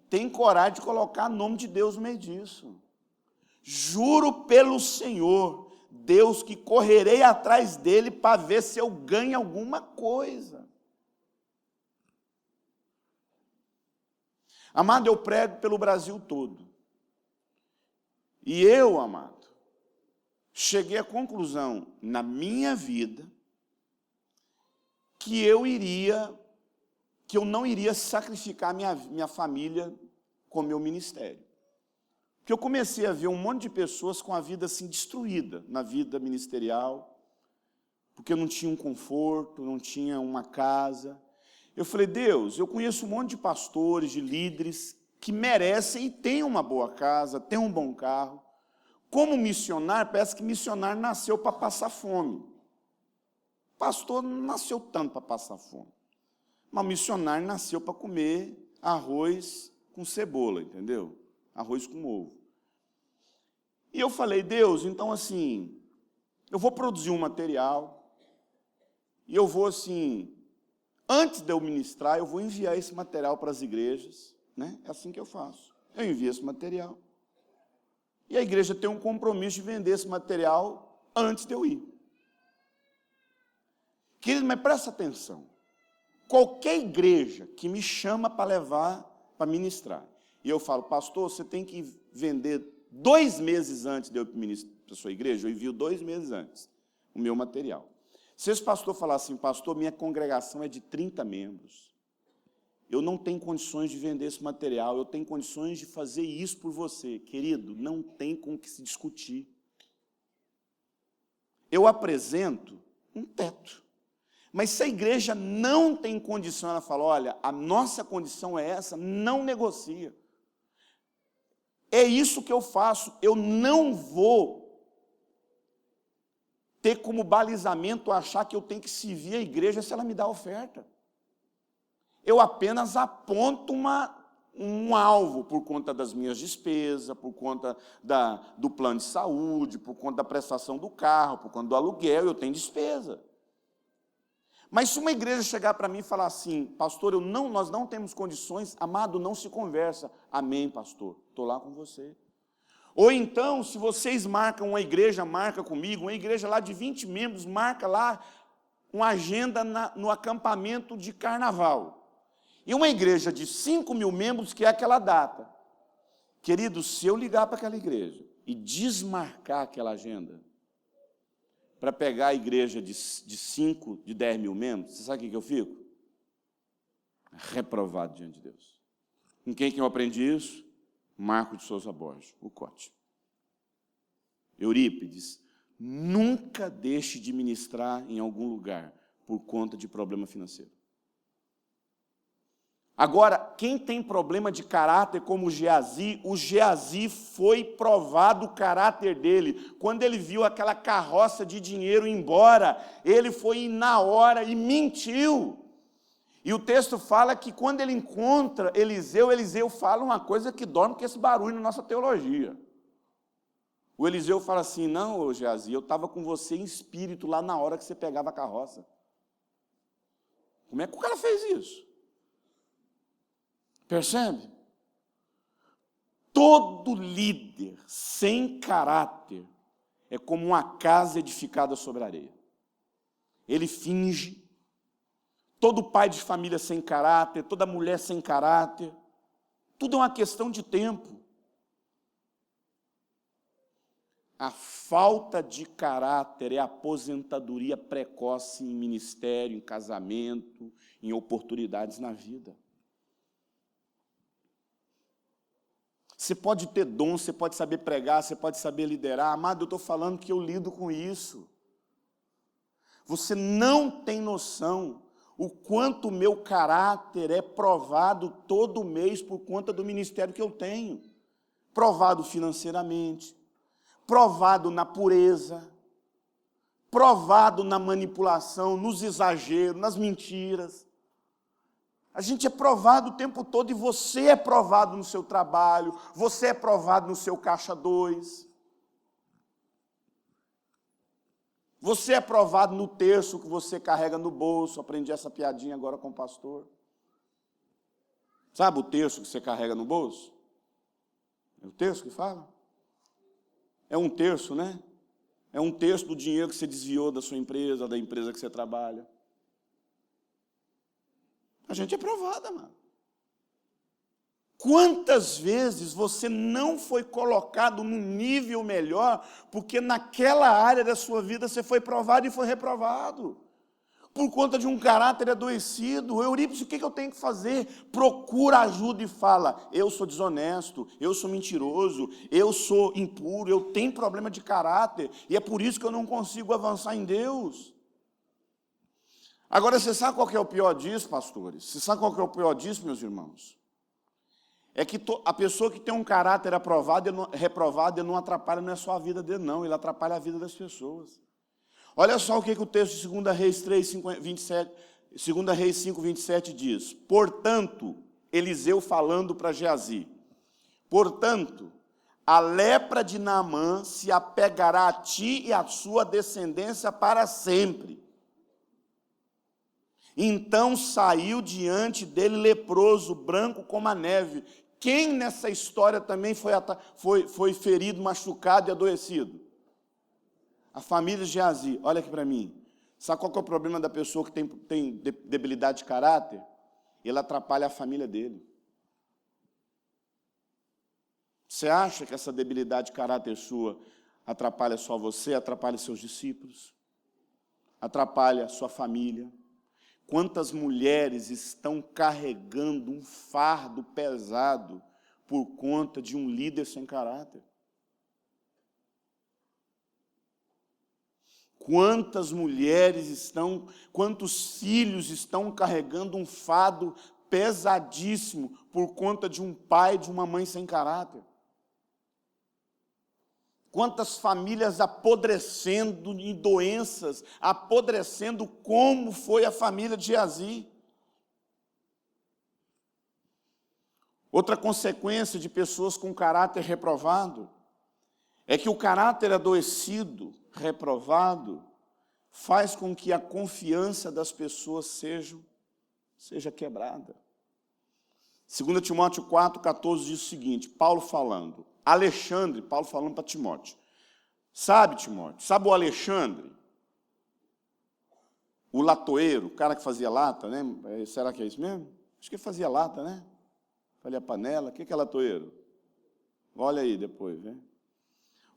tem coragem de colocar o nome de Deus no meio disso. Juro pelo Senhor, Deus, que correrei atrás dele para ver se eu ganho alguma coisa. Amado, eu prego pelo Brasil todo. E eu, amado, cheguei à conclusão na minha vida que eu iria que eu não iria sacrificar minha família com meu ministério. Porque eu comecei a ver um monte de pessoas com a vida assim destruída na vida ministerial, porque não tinha um conforto, não tinha uma casa. Eu falei, Deus, eu conheço um monte de pastores, de líderes, que merecem e têm uma boa casa, têm um bom carro. Como missionário, parece que missionário nasceu para passar fome. Pastor não nasceu tanto para passar fome. Mas missionário nasceu para comer arroz com cebola, entendeu? Arroz com ovo. E eu falei, Deus, então assim, eu vou produzir um material e eu vou assim, antes de eu ministrar, eu vou enviar esse material para as igrejas, né? É assim que eu faço. Eu envio esse material. E a igreja tem um compromisso de vender esse material antes de eu ir. Querido, mas presta atenção. Qualquer igreja que me chama para levar, para ministrar, e eu falo, pastor, você tem que vender 2 meses antes de eu ministrar para a sua igreja, eu envio 2 meses antes o meu material. Se esse pastor falar assim, pastor, minha congregação é de 30 membros, eu não tenho condições de vender esse material, eu tenho condições de fazer isso por você. Querido, não tem com o que se discutir. Eu apresento um teto. Mas se a igreja não tem condição, ela fala, olha, a nossa condição é essa, não negocia. É isso que eu faço, eu não vou ter como balizamento achar que eu tenho que servir a igreja se ela me dá oferta. Eu apenas aponto um alvo por conta das minhas despesas, por conta do plano de saúde, por conta da prestação do carro, por conta do aluguel, eu tenho despesa. Mas se uma igreja chegar para mim e falar assim, pastor, nós não temos condições, amado, não se conversa. Amém, pastor, estou lá com você. Ou então, se vocês marcam uma igreja, marca comigo, uma igreja lá de 20 membros, marca lá uma agenda no acampamento de carnaval. E uma igreja de 5.000 membros, que é aquela data. Querido, se eu ligar para aquela igreja e desmarcar aquela agenda, para pegar a igreja de 5, de 10 mil membros, você sabe o que eu fico? Reprovado diante de Deus. Com quem que eu aprendi isso? Marco de Souza Borges, o Cote. Eurípides, nunca deixe de ministrar em algum lugar por conta de problema financeiro. Agora, quem tem problema de caráter como o Geazi foi provado o caráter dele. Quando ele viu aquela carroça de dinheiro embora, ele foi na hora e mentiu. E o texto fala que quando ele encontra Eliseu fala uma coisa que dorme com esse barulho na nossa teologia. O Eliseu fala assim, não, Geazi, eu estava com você em espírito lá na hora que você pegava a carroça. Como é que o cara fez isso? Percebe? Todo líder sem caráter é como uma casa edificada sobre areia. Ele finge. Todo pai de família sem caráter, toda mulher sem caráter. Tudo é uma questão de tempo. A falta de caráter é a aposentadoria precoce em ministério, em casamento, em oportunidades na vida. Você pode ter dom, você pode saber pregar, você pode saber liderar. Amado, eu estou falando que eu lido com isso. Você não tem noção o quanto o meu caráter é provado todo mês por conta do ministério que eu tenho. Provado financeiramente, provado na pureza, provado na manipulação, nos exageros, nas mentiras. A gente é provado o tempo todo e você é provado no seu trabalho, você é provado no seu caixa 2. Você é provado no terço que você carrega no bolso. Aprendi essa piadinha agora com o pastor. Sabe o terço que você carrega no bolso? É o terço que fala? É um terço, né? É um terço do dinheiro que você desviou da sua empresa, da empresa que você trabalha. A gente é provada, mano. Quantas vezes você não foi colocado num nível melhor porque naquela área da sua vida você foi provado e foi reprovado? por conta de um caráter adoecido. Eurípides, o que eu tenho que fazer? Procura ajuda e fala: eu sou desonesto, eu sou mentiroso, eu sou impuro, eu tenho problema de caráter, e é por isso que eu não consigo avançar em Deus. Agora, você sabe qual que é o pior disso, pastores? Você sabe qual que é o pior disso, meus irmãos? É que a pessoa que tem um caráter reprovado, ele não atrapalha, não é só a vida dele, não, ele atrapalha a vida das pessoas. Olha só o que o texto de 2 Reis 27 5, 27 diz. Portanto, Eliseu falando para Geazi, portanto, a lepra de Naamã se apegará a ti e à sua descendência para sempre. Então saiu diante dele leproso, branco como a neve. Quem nessa história também foi ferido, machucado e adoecido? A família de Geazi. Olha aqui para mim. Sabe qual que é o problema da pessoa que tem debilidade de caráter? Ele atrapalha a família dele. Você acha que essa debilidade de caráter sua atrapalha só você, atrapalha seus discípulos, atrapalha sua família? Quantas mulheres estão carregando um fardo pesado por conta de um líder sem caráter? Quantos filhos estão carregando um fardo pesadíssimo por conta de um pai, de uma mãe sem caráter? Quantas famílias apodrecendo em doenças, apodrecendo como foi a família de Geazi. Outra consequência de pessoas com caráter reprovado é que o caráter adoecido, reprovado, faz com que a confiança das pessoas seja quebrada. 2 Timóteo 4,14 diz o seguinte, Paulo falando para Timóteo. Sabe, Timóteo, sabe o Alexandre? O latoeiro, o cara que fazia lata, né? Será que é isso mesmo? Acho que ele fazia lata, né? Fazia panela. O que é latoeiro? Olha aí depois, né?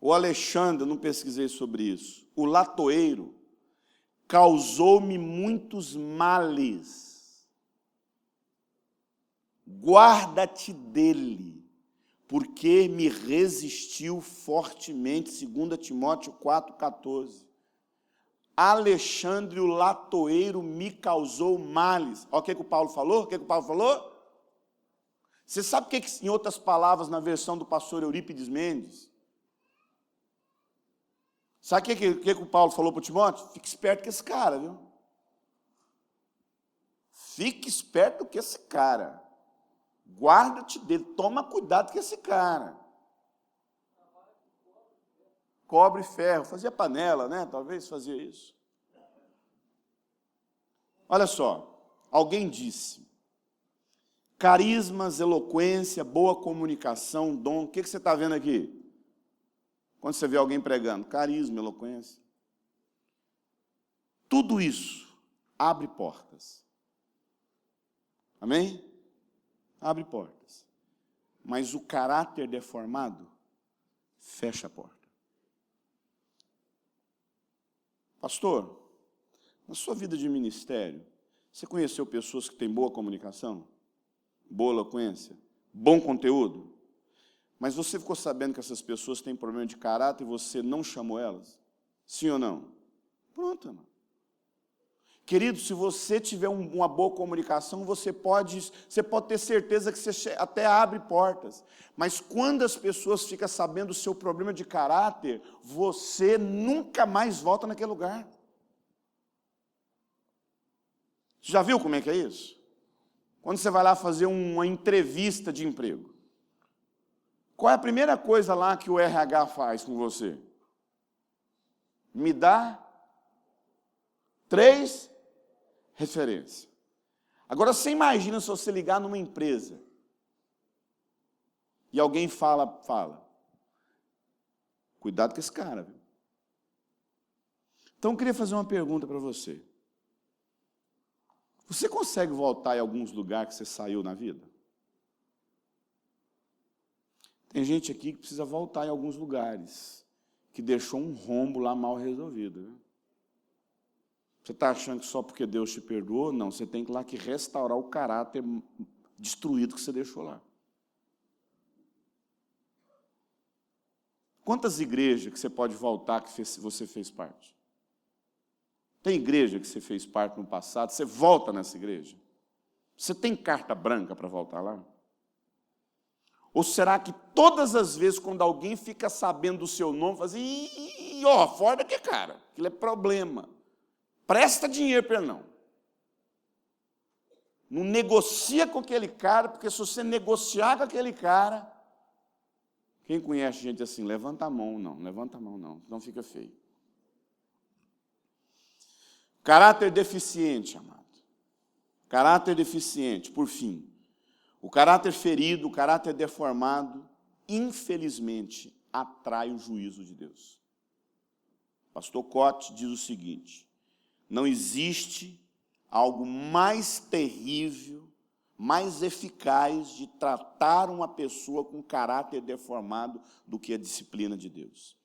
O Alexandre, não pesquisei sobre isso. O latoeiro causou-me muitos males. Guarda-te dele, porque me resistiu fortemente, 2 Timóteo 4,14. Alexandre, o latoeiro, me causou males. Olha o que o Paulo falou? Você sabe o que, em outras palavras, na versão do pastor Eurípides Mendes, sabe o que o Paulo falou para o Timóteo? Fique esperto com esse cara, viu? Fique esperto com esse cara. Guarda-te dele, toma cuidado com esse cara. Cobre e ferro, fazia panela, né? Talvez fazia isso. Olha só, alguém disse, carismas, eloquência, boa comunicação, dom, o que você está vendo aqui? Quando você vê alguém pregando, carisma, eloquência. Tudo isso abre portas. Amém? Abre portas. Mas o caráter deformado fecha a porta. Pastor, na sua vida de ministério, você conheceu pessoas que têm boa comunicação, boa eloquência, bom conteúdo? Mas você ficou sabendo que essas pessoas têm problema de caráter e você não chamou elas? Sim ou não? Pronto, irmão. Querido, se você tiver uma boa comunicação, você pode ter certeza que você até abre portas. Mas quando as pessoas ficam sabendo o seu problema de caráter, você nunca mais volta naquele lugar. Você já viu como é que é isso? Quando você vai lá fazer uma entrevista de emprego, qual é a primeira coisa lá que o RH faz com você? Me dá 3 referências. Agora, você imagina se você ligar numa empresa e alguém fala, cuidado com esse cara. Viu? Então, eu queria fazer uma pergunta para você. Você consegue voltar em alguns lugares que você saiu na vida? Tem gente aqui que precisa voltar em alguns lugares, que deixou um rombo lá mal resolvido. Viu? Você está achando que só porque Deus te perdoou? Não, você tem que ir lá que restaurar o caráter destruído que você deixou lá. Quantas igrejas que você pode voltar que você fez parte? Tem igreja que você fez parte no passado, você volta nessa igreja? Você tem carta branca para voltar lá? Ou será que todas as vezes, quando alguém fica sabendo do seu nome, fala assim, fora daqui, cara, aquilo é problema. Presta dinheiro para ele, não. Não negocia com aquele cara, porque se você negociar com aquele cara, quem conhece gente assim, levanta a mão, não, não fica feio. Caráter deficiente, amado. Caráter deficiente, por fim. O caráter ferido, o caráter deformado, infelizmente, atrai o juízo de Deus. Pastor Cote diz o seguinte: não existe algo mais terrível, mais eficaz de tratar uma pessoa com caráter deformado do que a disciplina de Deus.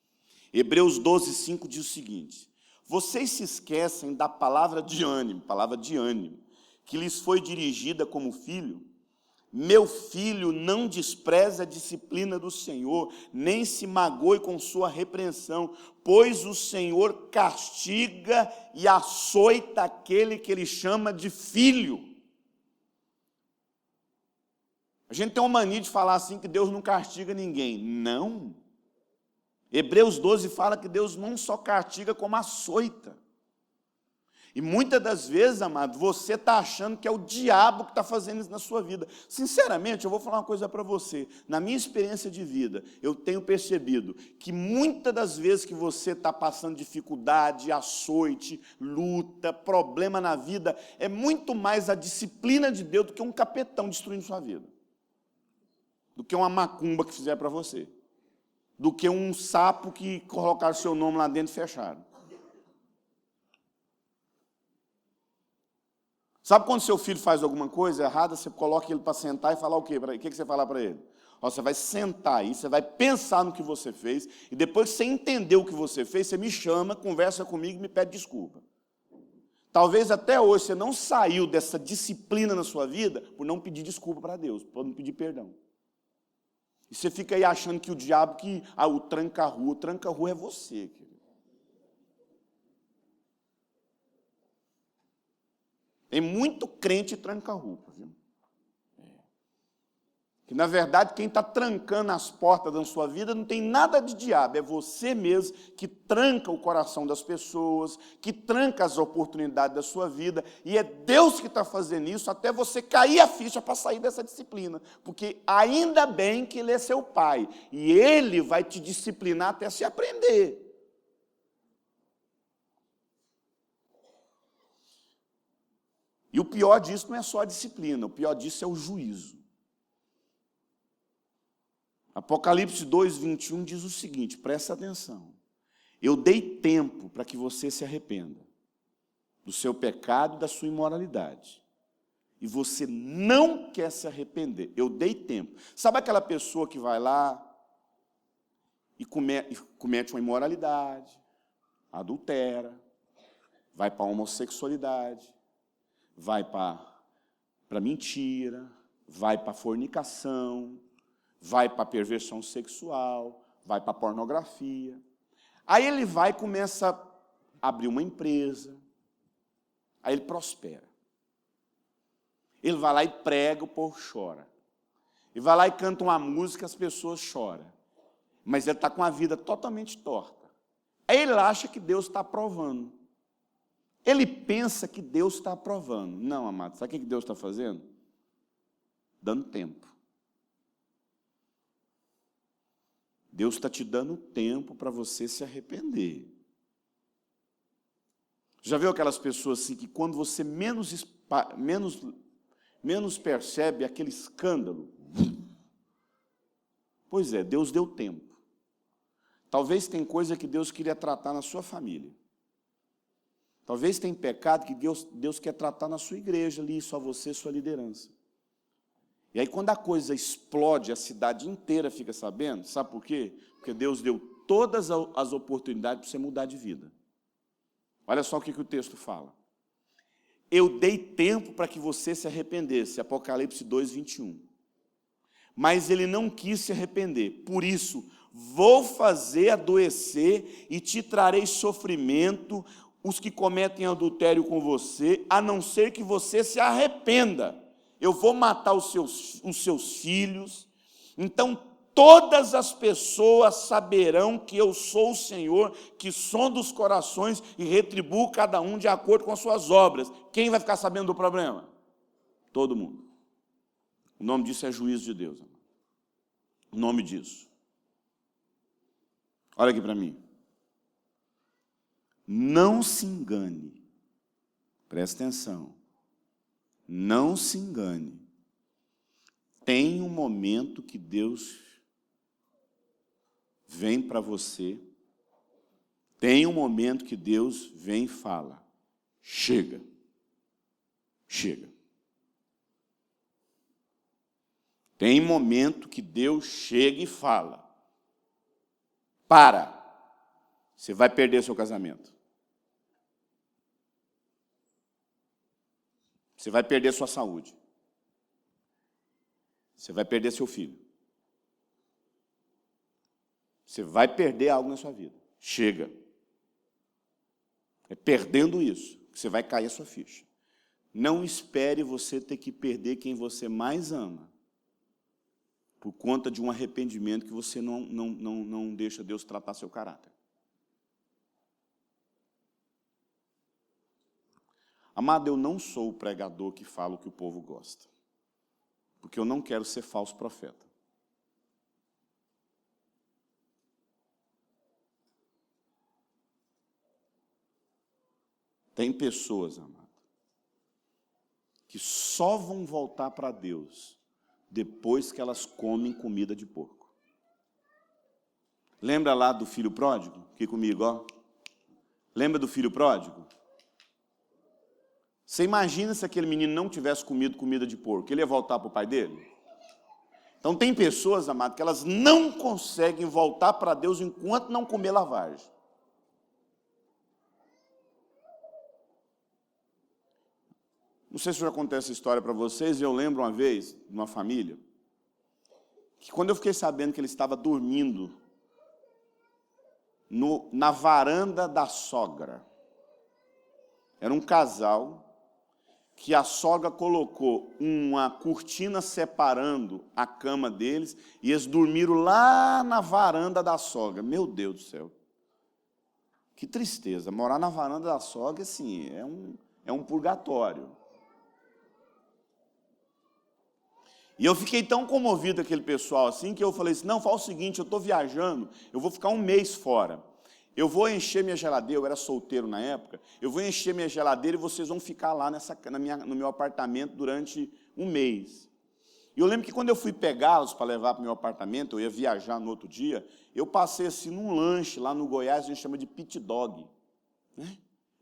Hebreus 12:5 diz o seguinte: vocês se esquecem da palavra de ânimo, que lhes foi dirigida como filho. Meu filho, não despreze a disciplina do Senhor, nem se magoe com sua repreensão, pois o Senhor castiga e açoita aquele que ele chama de filho. A gente tem uma mania de falar assim que Deus não castiga ninguém. Não. Hebreus 12 fala que Deus não só castiga, como açoita. E muitas das vezes, amado, você está achando que é o diabo que está fazendo isso na sua vida. Sinceramente, eu vou falar uma coisa para você. Na minha experiência de vida, eu tenho percebido que muitas das vezes que você está passando dificuldade, açoite, luta, problema na vida, é muito mais a disciplina de Deus do que um capetão destruindo sua vida. Do que uma macumba que fizer para você. Do que um sapo que colocar seu nome lá dentro e fecharam. Sabe quando seu filho faz alguma coisa errada, você coloca ele para sentar e falar o quê? O que você fala para ele? Você vai sentar aí, você vai pensar no que você fez, e depois que você entender o que você fez, você me chama, conversa comigo e me pede desculpa. Talvez até hoje você não saiu dessa disciplina na sua vida por não pedir desculpa para Deus, por não pedir perdão. E você fica aí achando que o diabo, o tranca-rua é você, querido. Tem muito crente tranca-rua, viu? Que, na verdade, quem está trancando as portas da sua vida não tem nada de diabo, é você mesmo que tranca o coração das pessoas, que tranca as oportunidades da sua vida, e é Deus que está fazendo isso até você cair a ficha para sair dessa disciplina, porque ainda bem que Ele é seu pai, e Ele vai te disciplinar até se aprender. E o pior disso não é só a disciplina, o pior disso é o juízo. Apocalipse 2:21 diz o seguinte, presta atenção. Eu dei tempo para que você se arrependa do seu pecado e da sua imoralidade. E você não quer se arrepender. Eu dei tempo. Sabe aquela pessoa que vai lá e comete uma imoralidade, adultera, vai para a homossexualidade, vai para mentira, vai para a fornicação, vai para a perversão sexual, vai para a pornografia. Aí ele vai e começa a abrir uma empresa, aí ele prospera. Ele vai lá e prega, o povo chora. Ele vai lá e canta uma música, as pessoas choram. Mas ele está com a vida totalmente torta. Aí ele acha que Deus está aprovando. Ele pensa que Deus está aprovando. Não, amado, sabe o que Deus está fazendo? Dando tempo. Deus está te dando tempo para você se arrepender. Já viu aquelas pessoas assim que quando você menos percebe aquele escândalo? Pois é, Deus deu tempo. Talvez tem coisa que Deus queria tratar na sua família. Talvez tem pecado que Deus quer tratar na sua igreja ali, só você, sua liderança. E aí quando a coisa explode, a cidade inteira fica sabendo, sabe por quê? Porque Deus deu todas as oportunidades para você mudar de vida. Olha só o que o texto fala. Eu dei tempo para que você se arrependesse, Apocalipse 2, 21. Mas ele não quis se arrepender. Por isso, vou fazer adoecer e te trarei sofrimento os que cometem adultério com você, a não ser que você se arrependa. Eu vou matar os seus filhos. Então, todas as pessoas saberão que eu sou o Senhor, que sonda os corações e retribuo cada um de acordo com as suas obras. Quem vai ficar sabendo do problema? Todo mundo. O nome disso é juízo de Deus. O nome disso. Olha aqui para mim. Não se engane. Presta atenção. Não se engane. Tem um momento que Deus vem para você. Tem um momento que Deus vem e fala: chega. Chega. Tem momento que Deus chega e fala: para, você vai perder seu casamento. Você vai perder sua saúde. Você vai perder seu filho. Você vai perder algo na sua vida. Chega. É perdendo isso que você vai cair a sua ficha. Não espere você ter que perder quem você mais ama por conta de um arrependimento que você não deixa Deus tratar seu caráter. Amado, eu não sou o pregador que fala o que o povo gosta, porque eu não quero ser falso profeta. Tem pessoas, amado, que só vão voltar para Deus depois que elas comem comida de porco. Lembra lá do filho pródigo? Aqui comigo, ó. Lembra do filho pródigo? Você imagina se aquele menino não tivesse comido comida de porco, ele ia voltar para o pai dele? Então tem pessoas, amado, que elas não conseguem voltar para Deus enquanto não comer lavagem. Não sei se já contei essa história para vocês, eu lembro uma vez, de uma família, que quando eu fiquei sabendo que ele estava dormindo na varanda da sogra, era um casal que a sogra colocou uma cortina separando a cama deles e eles dormiram lá na varanda da sogra. Meu Deus do céu. Que tristeza. Morar na varanda da sogra, assim, é um purgatório. E eu fiquei tão comovido com aquele pessoal assim, que eu falei assim, não, fala o seguinte, eu estou viajando, eu vou ficar um mês fora. Eu vou encher minha geladeira, eu era solteiro na época, eu vou encher minha geladeira e vocês vão ficar lá no meu apartamento durante um mês. E eu lembro que quando eu fui pegá-los para levar para o meu apartamento, eu ia viajar no outro dia, eu passei assim num lanche, lá no Goiás, a gente chama de pit dog. Né?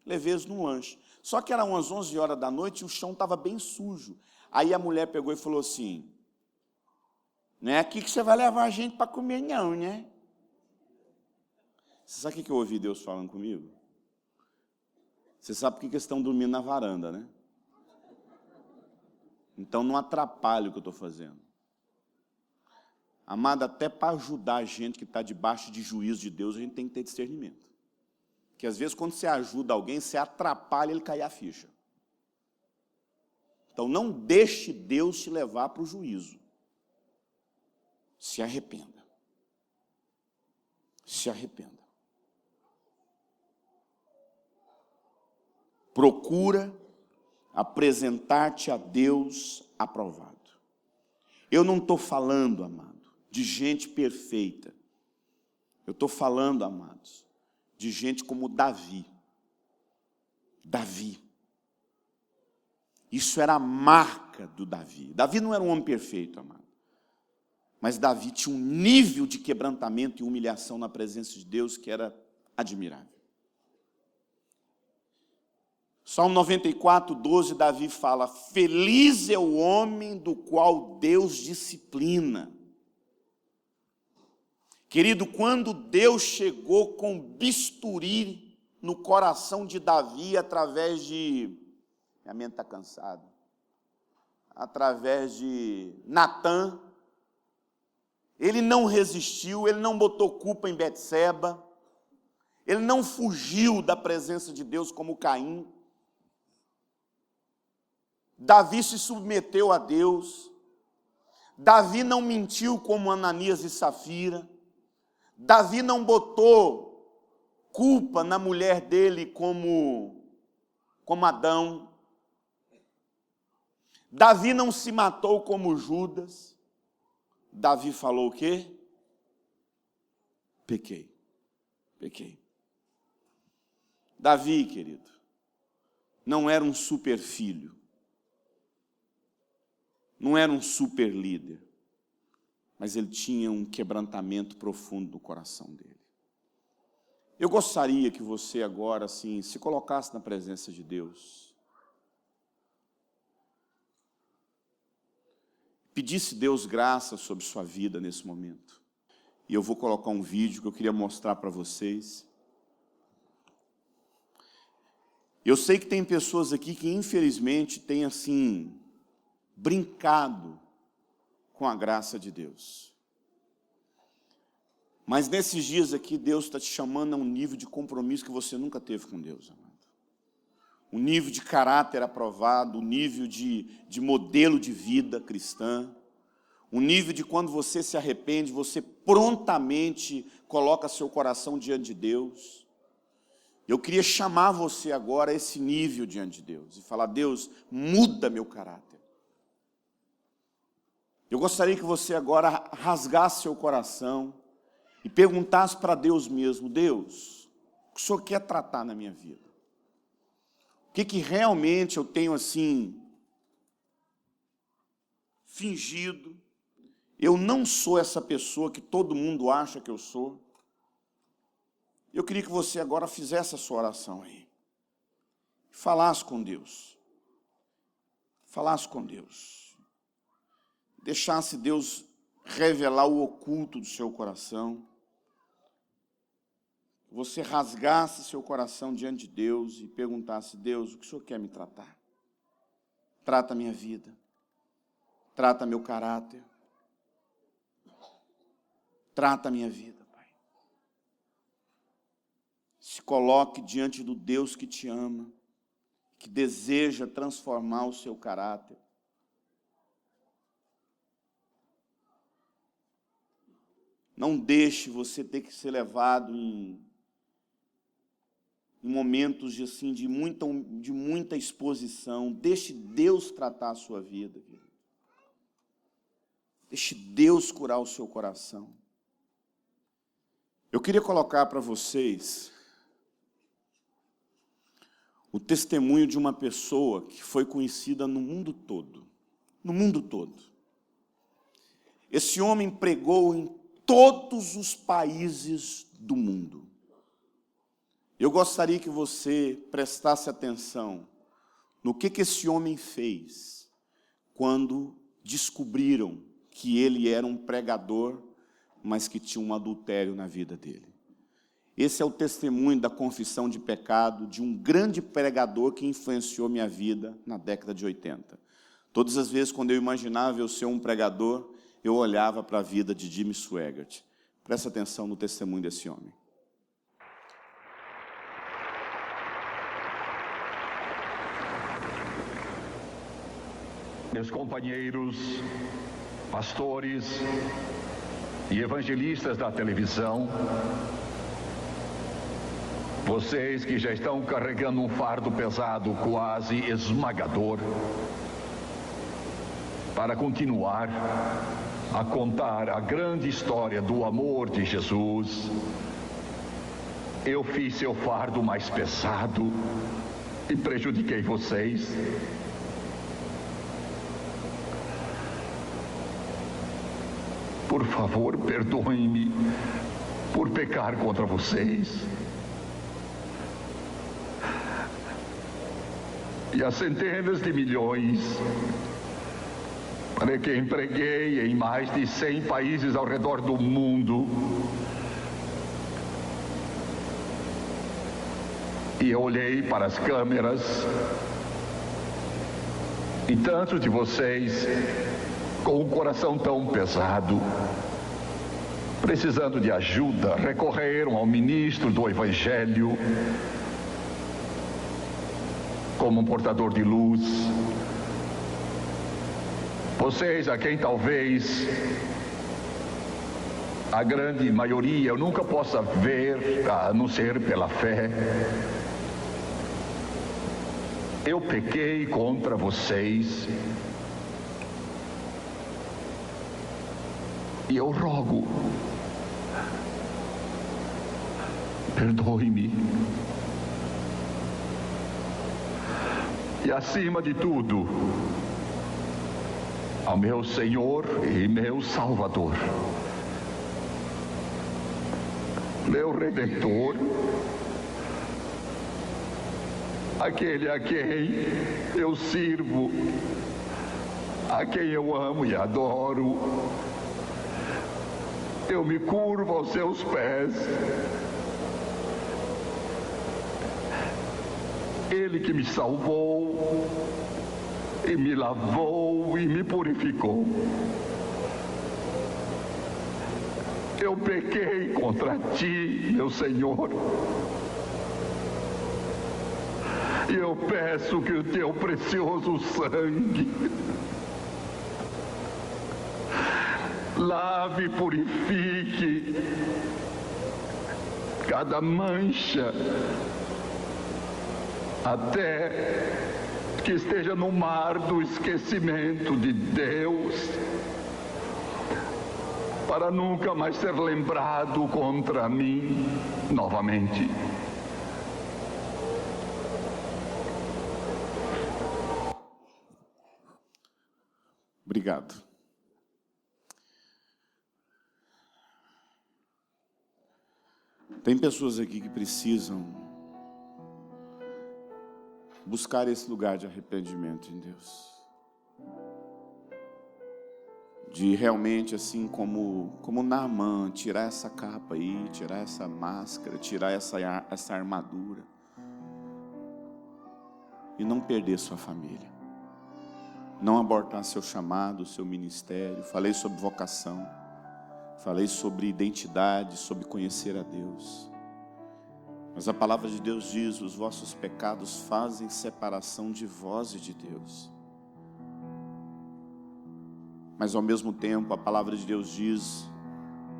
Levei eles num lanche. Só que eram umas 11 horas da noite e o chão estava bem sujo. Aí a mulher pegou e falou assim, não é aqui que você vai levar a gente para comer não, né? Você sabe o que eu ouvi Deus falando comigo? Você sabe por que eles estão dormindo na varanda, né? Então não atrapalhe o que eu estou fazendo. Amado, até para ajudar a gente que está debaixo de juízo de Deus, a gente tem que ter discernimento. Porque às vezes quando você ajuda alguém, você atrapalha ele cair a ficha. Então não deixe Deus te levar para o juízo. Se arrependa. Se arrependa. Procura apresentar-te a Deus aprovado. Eu não estou falando, amado, de gente perfeita. Eu estou falando, amados, de gente como Davi. Davi. Isso era a marca do Davi. Davi não era um homem perfeito, amado. Mas Davi tinha um nível de quebrantamento e humilhação na presença de Deus que era admirável. Salmo 94, 12, Davi fala, feliz é o homem do qual Deus disciplina. Querido, quando Deus chegou com bisturi no coração de Davi através de... Minha mente está cansada. Através de Natã. Ele não resistiu, ele não botou culpa em Betseba. Ele não fugiu da presença de Deus como Caim. Davi se submeteu a Deus. Davi não mentiu como Ananias e Safira. Davi não botou culpa na mulher dele como Adão. Davi não se matou como Judas. Davi falou o quê? Pequei. Davi, querido, não era um super filho. Não era um super líder, mas ele tinha um quebrantamento profundo no coração dele. Eu gostaria que você agora, assim, se colocasse na presença de Deus. Pedisse Deus graça sobre sua vida nesse momento. E eu vou colocar um vídeo que eu queria mostrar para vocês. Eu sei que tem pessoas aqui que, infelizmente, têm, assim, brincado com a graça de Deus. Mas nesses dias aqui, Deus está te chamando a um nível de compromisso que você nunca teve com Deus, amado. Um nível de caráter aprovado, um nível de modelo de vida cristã, um nível de quando você se arrepende, você prontamente coloca seu coração diante de Deus. Eu queria chamar você agora a esse nível diante de Deus e falar: Deus, muda meu caráter. Eu gostaria que você agora rasgasse seu coração e perguntasse para Deus mesmo: Deus, o que o Senhor quer tratar na minha vida? O que realmente eu tenho, assim, fingido? Eu não sou essa pessoa que todo mundo acha que eu sou. Eu queria que você agora fizesse a sua oração aí. Falasse com Deus. Falasse com Deus. Deixasse Deus revelar o oculto do seu coração. Você rasgasse seu coração diante de Deus e perguntasse: Deus, o que o Senhor quer me tratar? Trata a minha vida. Trata meu caráter. Trata a minha vida, Pai. Se coloque diante do Deus que te ama, que deseja transformar o seu caráter. Não deixe você ter que ser levado em momentos de muita exposição. Deixe Deus tratar a sua vida, querido. Deixe Deus curar o seu coração. Eu queria colocar para vocês o testemunho de uma pessoa que foi conhecida no mundo todo. No mundo todo. Esse homem pregou em todos os países do mundo. Eu gostaria que você prestasse atenção no que esse homem fez quando descobriram que ele era um pregador, mas que tinha um adultério na vida dele. Esse é o testemunho da confissão de pecado de um grande pregador que influenciou minha vida na década de 80. Todas as vezes quando eu imaginava eu ser um pregador, eu olhava para a vida de Jimmy Swaggart. Presta atenção no testemunho desse homem. Meus companheiros, pastores e evangelistas da televisão, vocês que já estão carregando um fardo pesado, quase esmagador, para continuar a contar a grande história do amor de Jesus, eu fiz seu fardo mais pesado e prejudiquei vocês. Por favor, perdoem-me por pecar contra vocês. E as centenas de milhões para que empreguei em mais de 100 países ao redor do mundo. E eu olhei para as câmeras e tantos de vocês com o coração tão pesado, precisando de ajuda, recorreram ao ministro do Evangelho como um portador de luz. Vocês a quem talvez a grande maioria eu nunca possa ver, a não ser pela fé. Eu pequei contra vocês e eu rogo, perdoe-me. E acima de tudo, ao meu Senhor e meu Salvador, meu Redentor, aquele a quem eu sirvo, a quem eu amo e adoro, eu me curvo aos seus pés. Ele que me salvou e me lavou e me purificou. Eu pequei contra ti, meu Senhor. E eu peço que o teu precioso sangue lave e purifique cada mancha, até que esteja no mar do esquecimento de Deus, para nunca mais ser lembrado contra mim novamente. Obrigado. Tem pessoas aqui que precisam buscar esse lugar de arrependimento em Deus. De realmente, assim como Naamã, tirar essa capa aí, tirar essa máscara, tirar essa armadura e não perder sua família. Não abortar seu chamado, seu ministério. Falei sobre vocação. Falei sobre identidade, sobre conhecer a Deus. Mas a palavra de Deus diz: os vossos pecados fazem separação de vós e de Deus. Mas ao mesmo tempo a palavra de Deus diz,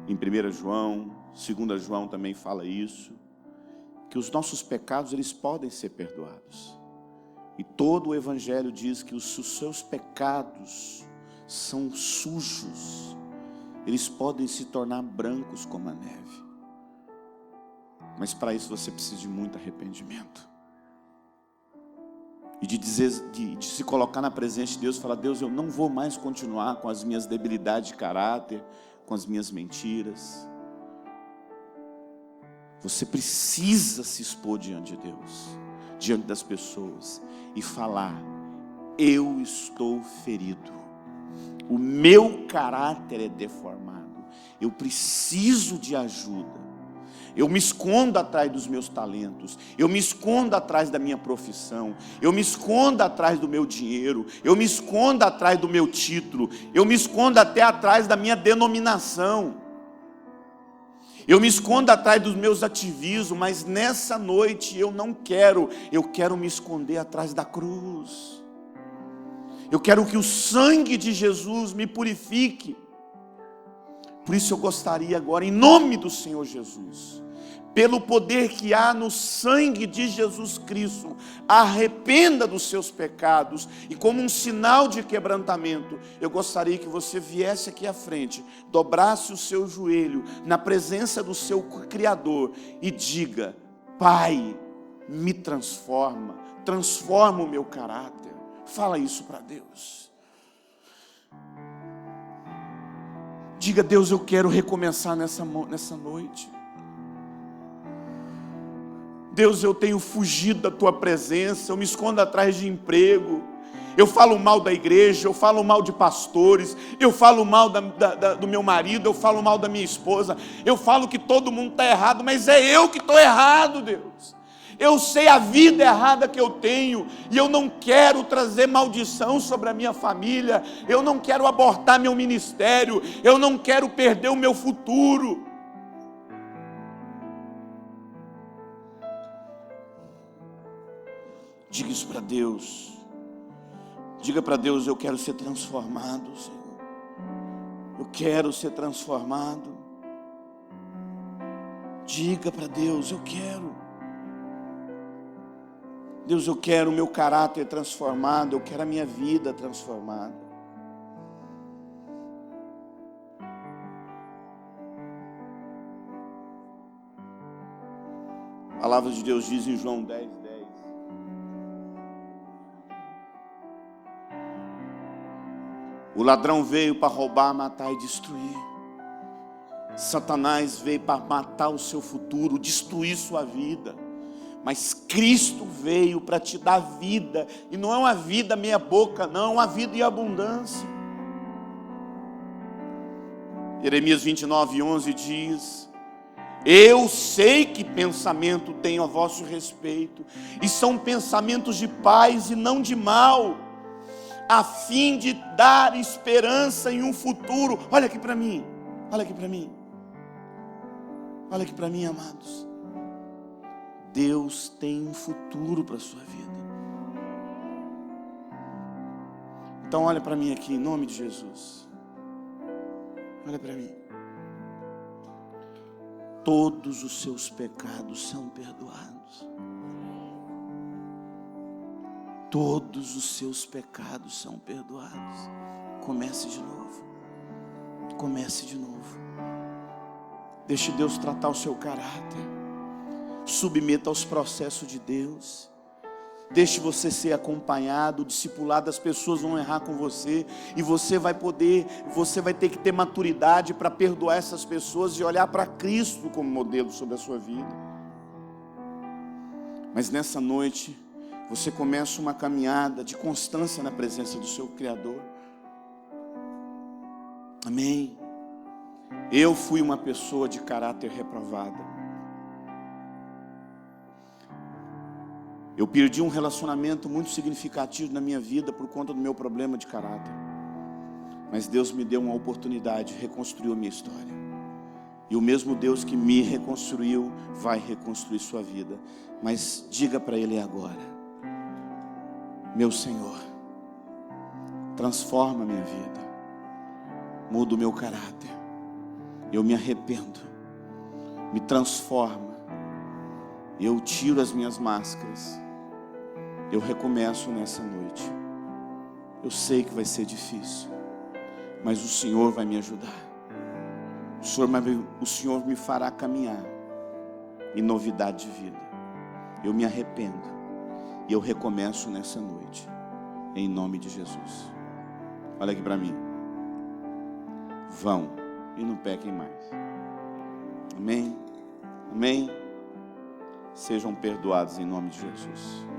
em 1 João, 2 João também fala isso, que os nossos pecados eles podem ser perdoados. E todo o Evangelho diz que os seus pecados são sujos, eles podem se tornar brancos como a neve. Mas para isso você precisa de muito arrependimento. E de se colocar na presença de Deus e falar: Deus, eu não vou mais continuar com as minhas debilidades de caráter, com as minhas mentiras. Você precisa se expor diante de Deus, diante das pessoas, e falar: eu estou ferido, o meu caráter é deformado, eu preciso de ajuda. Eu me escondo atrás dos meus talentos, eu me escondo atrás da minha profissão, eu me escondo atrás do meu dinheiro, eu me escondo atrás do meu título, eu me escondo até atrás da minha denominação, eu me escondo atrás dos meus ativismos, mas nessa noite eu não quero, eu quero me esconder atrás da cruz. Eu quero que o sangue de Jesus me purifique. Por isso eu gostaria agora, em nome do Senhor Jesus, pelo poder que há no sangue de Jesus Cristo, arrependa dos seus pecados, e como um sinal de quebrantamento, eu gostaria que você viesse aqui à frente, dobrasse o seu joelho na presença do seu Criador e diga: Pai, me transforma o meu caráter. Fala isso para Deus. Diga: Deus, eu quero recomeçar nessa noite. Deus, eu tenho fugido da tua presença, eu me escondo atrás de emprego, eu falo mal da igreja, eu falo mal de pastores, eu falo mal do meu marido, eu falo mal da minha esposa, eu falo que todo mundo está errado, mas é eu que estou errado, Deus. Eu sei a vida errada que eu tenho, e eu não quero trazer maldição sobre a minha família, eu não quero abortar meu ministério, eu não quero perder o meu futuro. Diga isso para Deus. Diga para Deus: eu quero ser transformado, Senhor. Eu quero ser transformado. Diga para Deus: eu quero. Deus, eu quero o meu caráter transformado, eu quero a minha vida transformada. A palavra de Deus diz em João 10:10. O ladrão veio para roubar, matar e destruir. Satanás veio para matar o seu futuro, destruir sua vida. Mas Cristo veio para te dar vida. E não é uma vida meia boca, não, é uma vida em abundância. Jeremias 29:11 diz: eu sei que pensamento tenho a vosso respeito, e são pensamentos de paz e não de mal, a fim de dar esperança em um futuro. Olha aqui para mim, olha aqui para mim, olha aqui para mim, amados. Deus tem um futuro para a sua vida. Então olha para mim aqui, em nome de Jesus. Olha para mim. Todos os seus pecados são perdoados. Todos os seus pecados são perdoados. Comece de novo. Comece de novo. Deixe Deus tratar o seu caráter. Submeta aos processos de Deus. Deixe você ser acompanhado, discipulado. As pessoas vão errar com você, e você vai ter que ter maturidade para perdoar essas pessoas e olhar para Cristo como modelo sobre a sua vida. Mas nessa noite, você começa uma caminhada de constância na presença do seu Criador. Amém? Eu fui uma pessoa de caráter reprovada. Eu perdi um relacionamento muito significativo na minha vida por conta do meu problema de caráter. Mas Deus me deu uma oportunidade, reconstruiu a minha história. E o mesmo Deus que me reconstruiu vai reconstruir sua vida. Mas diga para Ele agora: meu Senhor, transforma a minha vida, muda o meu caráter. Eu me arrependo, me transforma. Eu tiro as minhas máscaras. Eu recomeço nessa noite. Eu sei que vai ser difícil, mas o Senhor vai me ajudar. O Senhor me fará caminhar em novidade de vida. Eu me arrependo e eu recomeço nessa noite, em nome de Jesus. Olha aqui para mim. Vão e não pequem mais. Amém? Amém? Sejam perdoados em nome de Jesus.